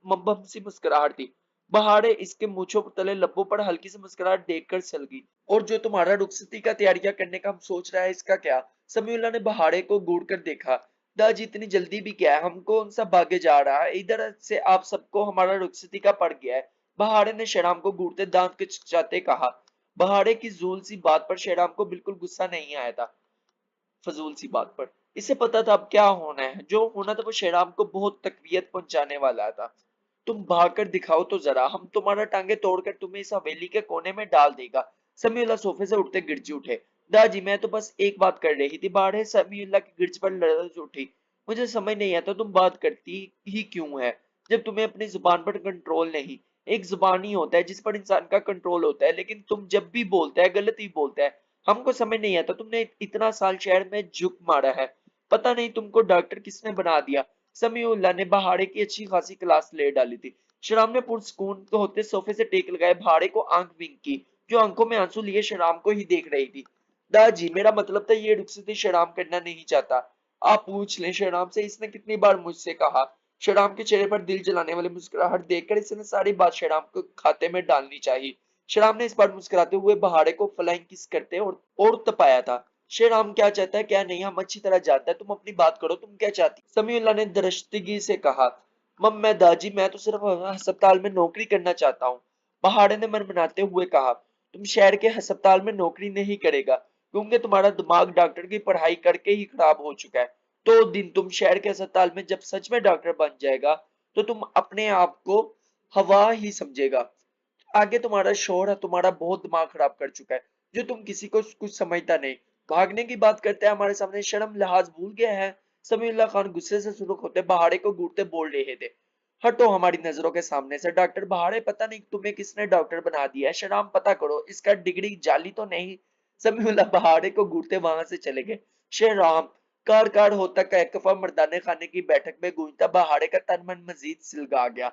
बम सी मुस्कुराहट थी। बहाड़े इसके मूंछों तले लब्बों पर हल्की सी मुस्कुराहट देखकर चल गई। और जो तुम्हारा रुखसती का तैयारियां करने का हम सोच रहा है, इसका क्या? समीउल्लाह ने बहाड़े को घूर कर देखा। दाजी, इतनी जल्दी भी क्या है, हमको उन सब भागे जा रहा है, इधर से आप सबको हमारा रुखसती का पड़ गया है। बहाड़े ने शेराम को घूरते दांत खिंचाते कहा। बहाड़े की जूल सी बात पर शेराम को बिल्कुल गुस्सा नहीं आया था। फजूल सी बात पर इसे पता था अब क्या होना है। जो होना था वो शेराम को बहुत तकलीफ पहुंचाने वाला था। तुम भाग कर दिखाओ तो जरा, हम तुम्हारा टांगे तोड़कर तुम्हें इस हवेली के कोने में डाल देगा। समीउल्लाह सोफे से उठते गिरजी उठे। दादी, मैं तो बस एक बात कर रही थी। बाढ़े समीउल्लाह की गिरज पर लड़ज उठी। मुझे समझ नहीं आता तुम बात करती ही क्यों है, जब तुम्हें अपनी जुबान पर कंट्रोल नहीं। एक जुबान ही होता है जिस पर इंसान का कंट्रोल होता है, लेकिन तुम जब भी बोलता है गलत ही बोलता है। हमको समझ नहीं आता, तुमने इतना साल शहर में झुक मारा है, पता नहीं तुमको डॉक्टर किसने बना दिया। समीउल्लाह ने बहाड़े की अच्छी खासी क्लास ले डाली थी। शराम ने पुरसकून होते सोफे से टेक लगाए भाड़े को आंख विंक की, जो आंखों में आंसू लिए शराम को ही देख रही थी। दादाजी, मेरा मतलब था ये रुखसती शराम करना नहीं चाहता। आप पूछ लें शराम से, इसने कितनी बार मुझसे कहा। शराम के चेहरे पर दिल जलाने वाली मुस्कुराहट देखकर इसने सारी बात शराम को खाते में डालनी चाहिए। शराम ने इस बार मुस्कुराते हुए बहाड़े को फ्लाइंग किस करते और तपाया था। शराम क्या चाहता है क्या नहीं हम अच्छी तरह जानते हैं, तुम अपनी बात करो, तुम क्या चाहती। समीउल्लाह ने दरश्तगी से कहा, मम मैं दाजी, मैं तो सिर्फ अस्पताल में नौकरी करना चाहता हूँ। पहाड़े ने मनमनाते हुए कहा, तुम शहर के अस्पताल में नौकरी नहीं करेगा, क्योंकि तुम्हारा दिमाग डॉक्टर की पढ़ाई करके ही खराब हो चुका है। तो दिन तुम शहर के अस्पताल में जब सच में डॉक्टर बन जाएगा, तो तुम अपने आप को हवा ही समझेगा। आगे तुम्हारा शोर है, तुम्हारा बहुत दिमाग खराब कर चुका है, जो तुम किसी को कुछ समझता नहीं। भागने की बात करते हैं, हमारे सामने शर्म लिहाज भूल गया है। समीउल्लाह खान गुस्से से सुर्ख होते बहाड़े को घूरते बोल रहे थे, हटो हमारी नजरों के सामने से। डॉक्टर बहाड़े, पता नहीं तुम्हें किसने डॉक्टर बना दिया है। शराम, पता करो इसका डिग्री जाली तो नहीं। समीउल्लाह बहाड़े को घूरते वहां से चले गए। शराम, कार कार होता का एक कफा मर्दाने खाने की बैठक में गूंजता बहाड़े का तन मन मजीद सिलगा गया।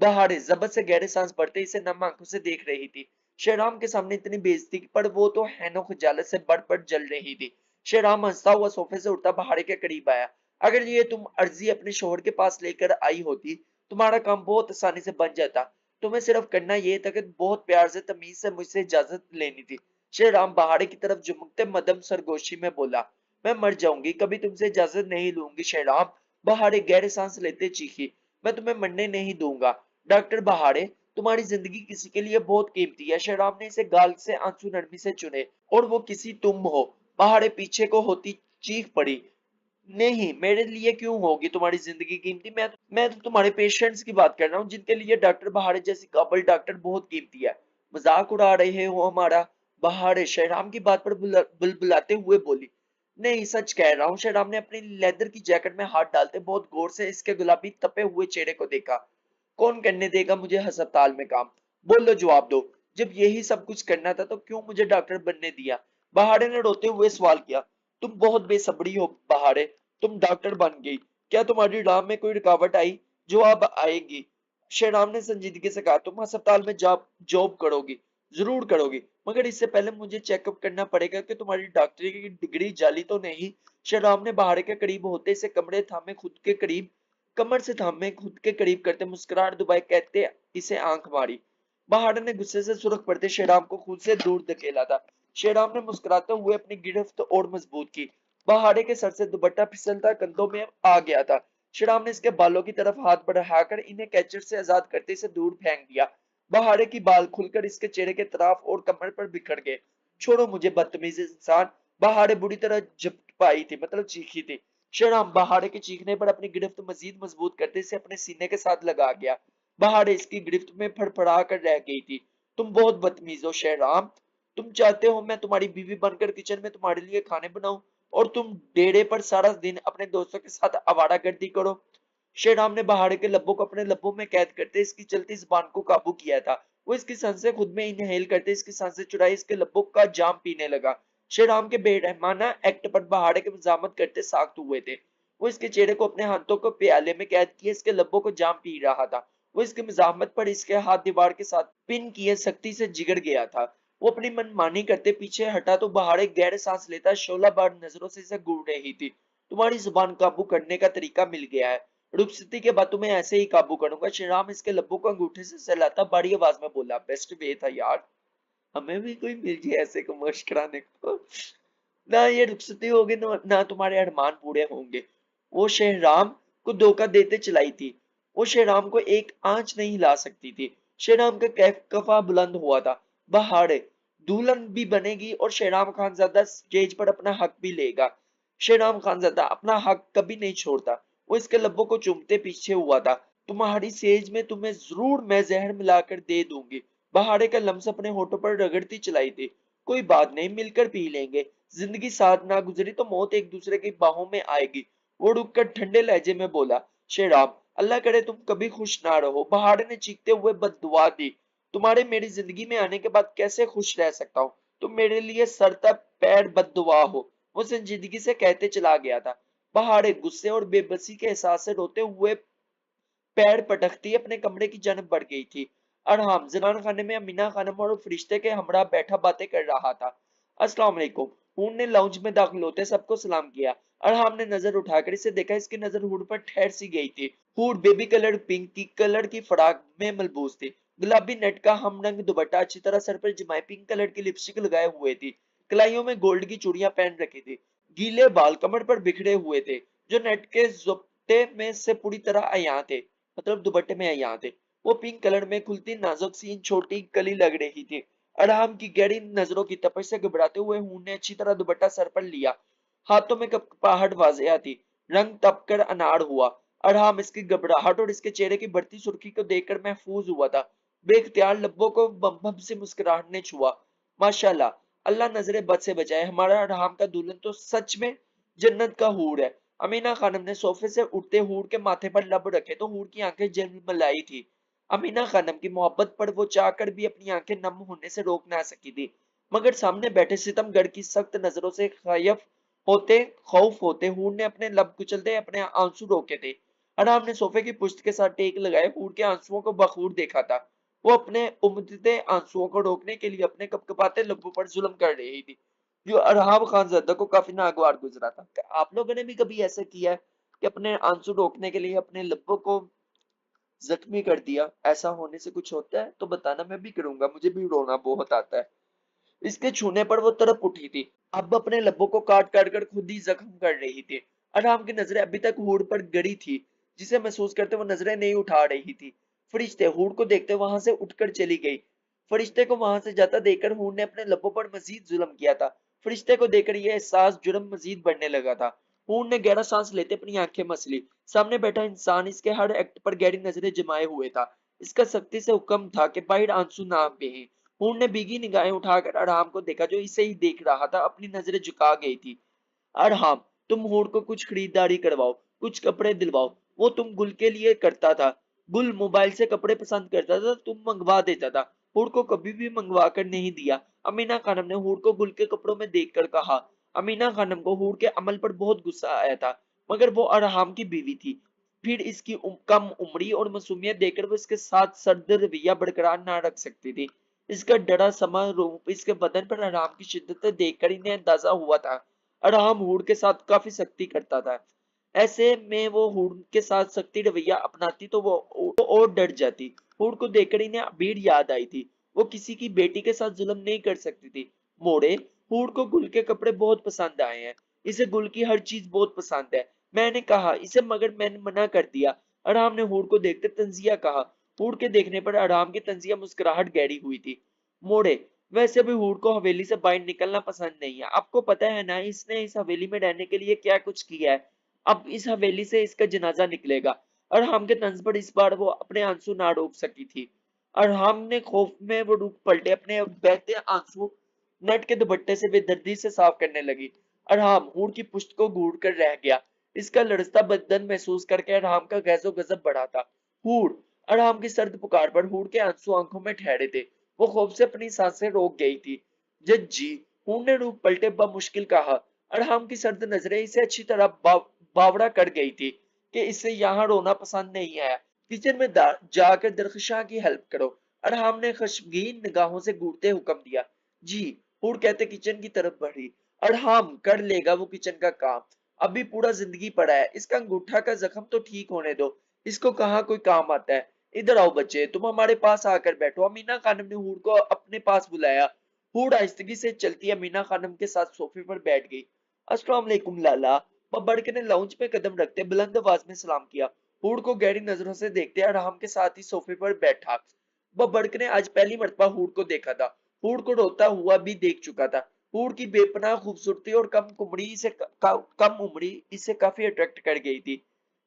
बहाड़े जबत से गहरे सांस भरते इसे नम आंखों से देख रही थी। शहराम के सामने इतनी बेइज्जती पर वो तो हैनो खजालत से बढ़ बढ़ जल रही थी। शहराम हंसता हुआ सोफे से उठता बहाड़े के करीब आया। अगर ये तुम अर्जी अपने शोहर के पास लेकर आई होती, तुम्हारा काम बहुत आसानी से बन जाता। तुम्हें सिर्फ करना ये था कि बहुत प्यार से तमीज से मुझसे इजाजत लेनी थी। शहराम बहाड़े की तरफ झुमकते मदम सरगोशी में बोला, मैं मर जाऊंगी, कभी तुमसे इजाजत नहीं लूंगी। शहराम, बहाड़े गहरे सांस लेते चीखी, मैं तुम्हें मरने नहीं दूंगा। डॉक्टर बहाड़े, तुम्हारी जिंदगी किसी के लिए बहुत कीमती है। शराब ने इसे गाल से आंसू नरमी से चुने, और वो किसी तुम हो। बहाड़े पीछे को होती चीख पड़ी, नहीं, मेरे लिए क्यों होगी तुम्हारी जिंदगी कीमती। मैं तो तुम्हारे पेशेंट्स की बात कर रहा हूँ, जिनके लिए डॉक्टर बहाड़े जैसी काबिल डॉक्टर बहुत कीमती है। मजाक उड़ा रहे हो हमारा। बहाड़े शहराम की बात पर बुलबुलाते हुए बोली, नहीं सच कह रहा हूँ। शहराम ने अपनी लेदर की जैकेट में हाथ डालते बहुत गौर से इसके गुलाबी तपे हुए चेहरे को देखा। कौन करने देगा मुझे अस्पताल में काम? बोलो, जवाब दो। जब यही सब कुछ करना था तो क्यों मुझे डॉक्टर बनने दिया? बहाड़े ने रोते हुए सवाल किया। तुम बहुत बेसब्री हो बहाड़े, तुम डॉक्टर बन गई, क्या तुम्हारी राह में कोई रुकावट आई? जो अब आएगी। शेराम ने संजीदगी से कहा, तुम अस्पताल में जॉब जॉब करोगी, जरूर करोगी, मगर इससे पहले मुझे चेकअप करना पड़ेगा कि तुम्हारी डॉक्टरी की डिग्री जाली तो नहीं। शेराम ने बहाड़े के करीब होते इसे कमरे थामे खुद के करीब कमर से थामे खुद के करीब करते मुस्कुराहट दुबाई कहते इसे आंख मारी। बहाड़ ने गुस्से से सुर्ख पड़ते शेराम को खुद से दूर धकेला था। शेराम ने मुस्कुराते हुए अपनी गिरफ्त और मजबूत की। बहाड़े के सर से दुपट्टा फिसलता कंधों में आ गया था। शेराम ने इसके बालों की तरफ हाथ बढ़ाकर इन्हें कैचर से आजाद करते इसे दूर फेंक दिया। बहाड़े की बाल खुलकर इसके चेहरे के तरफ और कमर पर बिखर गए। छोड़ो मुझे बदतमीज इंसान। बहाड़े बुरी तरह झपटपाई थी, मतलब चीखी थी। शेराम बहाड़े के चीखने पर अपनी गिरफ्त मजीद मजबूत करते इसे अपने सीने के साथ लगा गया। बहाड़े इसकी गिरफ्त में फड़फड़ा कर रह गई थी। तुम बहुत बदतमीज हो शेराम। तुम चाहते हो मैं तुम्हारी बीवी बनकर किचन में तुम्हारे लिए खाने बनाऊं, और तुम डेरे पर सारा दिन अपने दोस्तों के साथ आवारागर्दी करो। शेराम ने बहाड़े के लब्बों को अपने लब्बों में कैद करते इसकी चलती जुबान को काबू किया था। वो इसकी सांसें खुद में इनहेल करते इसकी सांसें चुराई इसके लब्बों का जाम पीने लगा। शेराम के बेरहमाना एक्ट पर बहाड़े के मजामत करते साख्त हुए थे। वो इसके चेहरे को अपने हाथों को प्याले में कैद किए इसके लब्बों को जाम पी रहा था। वो इसकी मजामत पर इसके हाथ दीवार के साथ पिन किए सख्ती से जिगड़ गया था। वो अपनी मनमानी करते पीछे हटा तो बहाड़े गहरे सांस लेता शोला बार नजरों से इसे घूर रही थी। तुम्हारी जुबान काबू करने का तरीका मिल गया है। रुखसती के बाद तुम्हें ऐसे ही काबू करूंगा। श्रीराम इसके लब्बों को अंगूठे से सहलाता बड़ी आवाज में बोला, बेस्ट वे था यार, हमें भी कोई मिल जाए ऐसे को मश्क कराने को। ना ये रुखसती होगी ना तुम्हारे अरमान पूरे होंगे। वो शेहराम को धोखा देते चलाई थी। वो शेहराम को एक आंच नहीं ला सकती थी। शेहराम का कफा बुलंद हुआ था। बहाड़े दुल्हन भी बनेगी और शेहराम खानजादा स्टेज पर अपना हक भी लेगा। शेहराम खानजादा अपना हक कभी नहीं छोड़ता। वो इसके लब्बों को चूमते पीछे हुआ था। तुम्हारी सेज में तुम्हें जरूर मैं जहर मिलाकर दे दूंगी। बहाड़े का लम्स अपने होठों पर रगड़ती चलाई थी। कोई बात नहीं, मिलकर पी लेंगे। जिंदगी साथ ना गुजरी तो मौत एक दूसरे की बाहों में आएगी। वो रुककर ठंडे लहजे में बोला, शेराब, अल्लाह करे तुम कभी खुश ना रहो। पहाड़ ने चीखते हुए बद्दुआ दी, तुम्हारे मेरी जिंदगी में आने के बाद कैसे खुश रह सकता हूँ? तुम मेरे लिए सर तक पैर बद्दुआ हो। वो संजीदगी से कहते चला गया था। पहाड़ गुस्से और बेबसी के एहसास से रोते हुए पैर पटकती अपने कमरे की जानब बढ़ गई थी। अरहम जनान खाने में अमीना खानम और फरिश्ते के हमरा बैठा बातें कर रहा था। अस्सलाम वालेकुम। हूर ने लाउंज में दाखिल होते सबको सलाम किया। अरहम ने नजर उठाकर इसे देखा। इसकी नजर हूर पर ठहर सी गई थी। हूर बेबी कलर पिंक की कलर की फराक में मलबूस थी। गुलाबी नेट का हमरंग दुपट्टा अच्छी तरह सर पर जमाए पिंक कलर की लिपस्टिक लगाए हुए थी। कलाइयों में गोल्ड की चूड़ियां पहन रखी थी। गीले बाल कमर पर बिखरे हुए थे जो नेट के जुब्ते में से पूरी तरह अया थे, मतलब दुपट्टे में यहाँ थे। वो पिंक कलर में खुलती नाजुक सी छोटी कली लग रही थी। अरहम की गहरी नजरों की तपश से घबराते हुए हूर ने अच्छी तरह दुपट्टा सर पर लिया। हाथों में कपकपाहट वाजिया थी। रंग तपकर अनार हुआ। अरहम इसकी घबराहट और इसके चेहरे की बढ़ती सुर्खी को देखकर महफूज हुआ था। बेख्तियार लब्बों को बम बम से मुस्कुराहट ने छुआ। माशाल्लाह, अल्लाह नजरे बद से बचाए। हमारा अरहम का दुल्हन तो सच में जन्नत का हूर है। अमीना खानम ने सोफे से उठते हूर के माथे पर लब रखे तो हूर की आंखें जलमलाई थी। अमीना खानम की मोहब्बत पर वो चाहकर भी अपनी आंखें नम होने से रोक ना सकी थी, मगर सामने बैठे सितमगढ़ की सख्त नजरों से खौफ होते हूर ने अपने लब कुचलते अपने आंसू रोके थे। अराम ने सोफे की पुश्त के साथ टेक लगाए हूर के आंसुओं को बखूर देखा था। वो अपने उमड़ते आंसुओं को रोकने के लिए अपने कपकपाते लब्बों पर जुल्म कर रही थी, जो अरहाम खानजादा को काफी नागवार गुजरा था। क्या आप लोगों ने भी कभी ऐसा किया है कि अपने आंसू रोकने के लिए अपने लब्बों को जख्मी कर दिया? ऐसा होने से कुछ होता है तो बताना, मैं भी करूंगा, मुझे भी रोना बहुत आता है। इसके छूने पर वो तड़प उठी थी। अब अपने लब्बों को काट काट कर खुद ही जख्म कर रही थी। अरहाम की नजरें अभी तक हूर पर गड़ी थी, जिसे महसूस करते वो नजरें नहीं उठा रही थी। फरिश्ते हूर को देखते वहां से उठकर चली गई। फरिश्ते को वहां से जाता देखकर हूर ने अपने लब्बों पर मजीद जुल्म किया था। फरिश्ते को देखकर यह एहसास जुर्म मजीद बढ़ने लगा था। हूर ने गहरा सांस लेते अपनी आंखें मस ली। सामने बैठा इंसान इसके हर एक्ट पर गहरी नजरें जमाए हुए था। इसका सख्ती से हुक्म था कि बाहर आंसू ना बहे। हूर ने भीगी निगाहें उठाकर अरहाम को देखा, जो इसे ही देख रहा था। अपनी नजरें झुका गई थी। अरहाम, तुम हूर को कुछ खरीदारी करवाओ, कुछ कपड़े दिलवाओ। वो तुम गुल के लिए करता था। गुल मोबाइल से कपड़े पसंद करता था, तुम मंगवा देता था। हूर को कभी भी मंगवा कर नहीं दिया। अमीना खानम ने हूर को गुल के कपड़ों में देखकर कहा। अमीना खानम को हूर के अमल पर बहुत गुस्सा आया था, मगर वो अरहाम की बीवी थी। फिर इसकी कम उम्री और मासूमियत देखकर वो इसके साथ सर्द रवैया बरकरार ना रख सकती थी। इसका डरा समा रूप इसके बदन पर आराम की शिद्दत देखकर इन्हें अंदाजा हुआ था। अराम हूर के साथ काफी सख्ती करता था। ऐसे में वो हूर के साथ सख्ती रवैया अपनाती तो वो और डर जाती। हूर को देखकर इन्हें भीड़ याद आई थी। वो किसी की बेटी के साथ जुल्म नहीं कर सकती थी। मोड़े, हूर को गुल के कपड़े बहुत पसंद आए हैं। इसे गुल की हर चीज बहुत पसंद है। मैंने कहा इसे, मगर मैंने मना कर दिया। अराम ने हूर को देखकर तंजिया कहा। हूर के देखने पर अराम की तंजिया मुस्कुराहट गहरी हुई थी। मोड़े, वैसे भी हूर को हवेली से बाहर निकलना पसंद नहीं है। आपको पता है ना इसने इस हवेली में रहने के लिए क्या कुछ किया है। अब इस हवेली से इसका जनाजा निकलेगा। अरहम के तंज पर इस बार वो अपने आंसू ना रोक सकी थी। अरहम ने खौफ में वो रुक पलटे अपने बहते आंसू नट के दुपट्टे से बेदर्दी से साफ करने लगी। अरहम हूर की पुश्त को घूर कर रह गया। इसका लड़ता बदन महसूस करके अरहम का गैजो गजब बढ़ा था। हूर, अरहम की सर्द पुकार पर हूर के आंसू आंखों में ठहरे थे। वो खौफ से अपनी सांसें रोक गई थी। जज्जी, हूर ने रूप पलटे मुश्किल कहा। अरहम की सर्द नजरें इसे अच्छी तरह बावड़ा कर गई थी कि इसे यहाँ रोना पसंद नहीं आया। किचन में जाकर दरख्शां की हेल्प करो। अरहम ने खशमगीन निगाहों से घूरते हुक्म दिया। जी, हूर कहते किचन की तरफ बढ़ी। अरहम कर लेगा वो किचन का काम, अभी पूरा जिंदगी पड़ा है। इसका अंगूठा का जख्म तो ठीक होने दो, इसको कहाँ कोई काम आता है। इधर आओ बच्चे, तुम हमारे पास आकर बैठो। अमीना खानम ने हूर को अपने पास बुलाया। हूर आहिस्तगी से चलती अमीना खानम के साथ सोफे पर बैठ गई। अस्सलाम वालेकुम लाला। बड़के ने लाउंज पे कदम रखते बुलंद आवाज में सलाम किया। हूर को गहरी नजरों से देखते अरहम के साथ ही सोफे पर बैठा। बड़के ने आज पहली मर्तबा हूर को देखा था। हूर को रोता हुआ भी देख चुका था। हूर की बेपनाह खूबसूरती और कम उम्री इसे काफी अट्रैक्ट कर गई थी।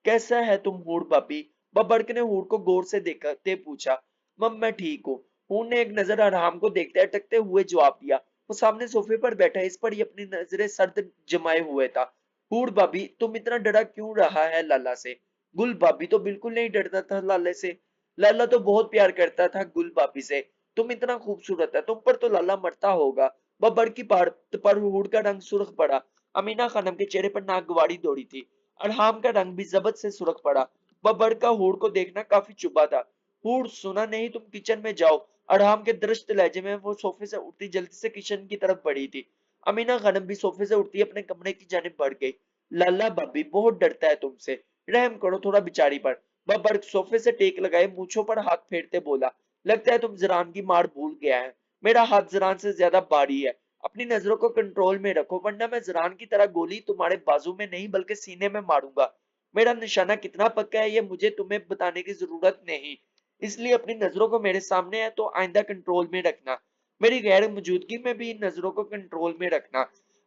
कैसा है तुम हूर भाभी? बड़के ने हूर को गौर से देखते पूछा। मम, मैं ठीक हूँ। हूर ने एक नजर अरहम को देखते अटकते हुए जवाब दिया। वो सामने सोफे पर बैठा, इस पर ही अपनी नजरें सर्द जमाए हुए था। हूड़ भाभी तुम इतना डरा क्यों रहा है लाला से? गुल भाभी तो बिल्कुल नहीं डरता था लाले से। लाला तो बहुत प्यार करता था गुल भाभी से। तुम इतना खूबसूरत है, तुम पर तो लाला मरता होगा। बब्बर की बात पर हूड़ का रंग सुर्ख पड़ा। अमीना खानम के चेहरे पर नागवाड़ी दौड़ी थी। अरहाम का रंग भी जबत से सुर्ख पड़ा। बब्बर का हूड़ को देखना काफी चुभा था। हूड़ सुना नहीं, तुम किचन में जाओ। अरहाम के दृष्ट लहजे में वो सोफे से उठती जल्दी से किचन की तरफ बढ़ी थी। अमीना खानम भी सोफे से उठती अपने कमरे की जानिब बढ़ गई। लाला बब्बी बहुत डरता है तुमसे, रहम करो थोड़ा बिचारी पर। बब्बर सोफे से टेक लगाए मूछों पर हाथ फेरते बोला, लगता है तुम जरान की मार भूल गया है। मेरा हाथ जरान से ज्यादा भारी है। अपनी नजरों को कंट्रोल में रखो, वरना मैं जरान की तरह गोली तुम्हारे बाजू में नहीं बल्कि सीने में मारूंगा। मेरा निशाना कितना पक्का है ये मुझे तुम्हें बताने की जरूरत नहीं, इसलिए अपनी नजरों को मेरे सामने है तो आइंदा कंट्रोल में रखना। मेरी गैर मौजूदगी में भी इन नजरों को कंट्रोल में रखना।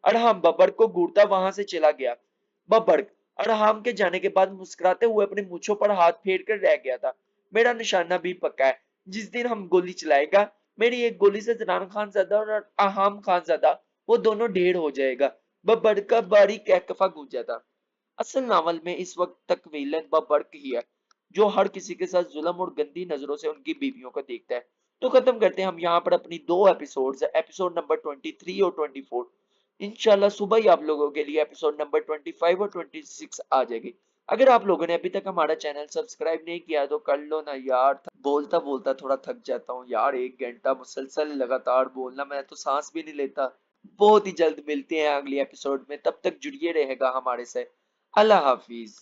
अरहम बब्बर को घूरता वहां से चला गया। बब्बर अरहम के जाने के बाद मुस्कुराते हुए अपनी मूछों पर हाथ फेर कर रह गया था। मेरा निशाना भी पक्का है। जिस दिन हम गोली चलाएगा, मेरी एक गोली से जनान खान ज्यादा और अहाम खान ज्यादा वो दोनों ढेर हो जाएगा। बब्बर का बारीक कहकफा गूंजा था। असल नावल में इस वक्त तक विलेन बब्बर ही है, जो हर किसी के साथ जुल्म और गंदी नजरों से उनकी बीवियों को देखता है। तो खत्म करते हैं हम यहाँ पर अपनी दो एपिसोड्स, एपिसोड नंबर 23 और 24। इंशाल्लाह सुबह ही आप लोगों के लिए एपिसोड नंबर 25 और 26 आ जाएगी। अगर आप लोगों ने अभी तक हमारा चैनल सब्सक्राइब नहीं किया तो कर लो ना यार। बोलता बोलता थोड़ा थक जाता हूँ यार, 1 घंटा मुसलसल लगातार बोलना, मैं तो सांस भी नहीं लेता। बहुत ही जल्द मिलते हैं अगली एपिसोड में, तब तक जुड़िए रहेगा हमारे से। अल्लाह हाफिज।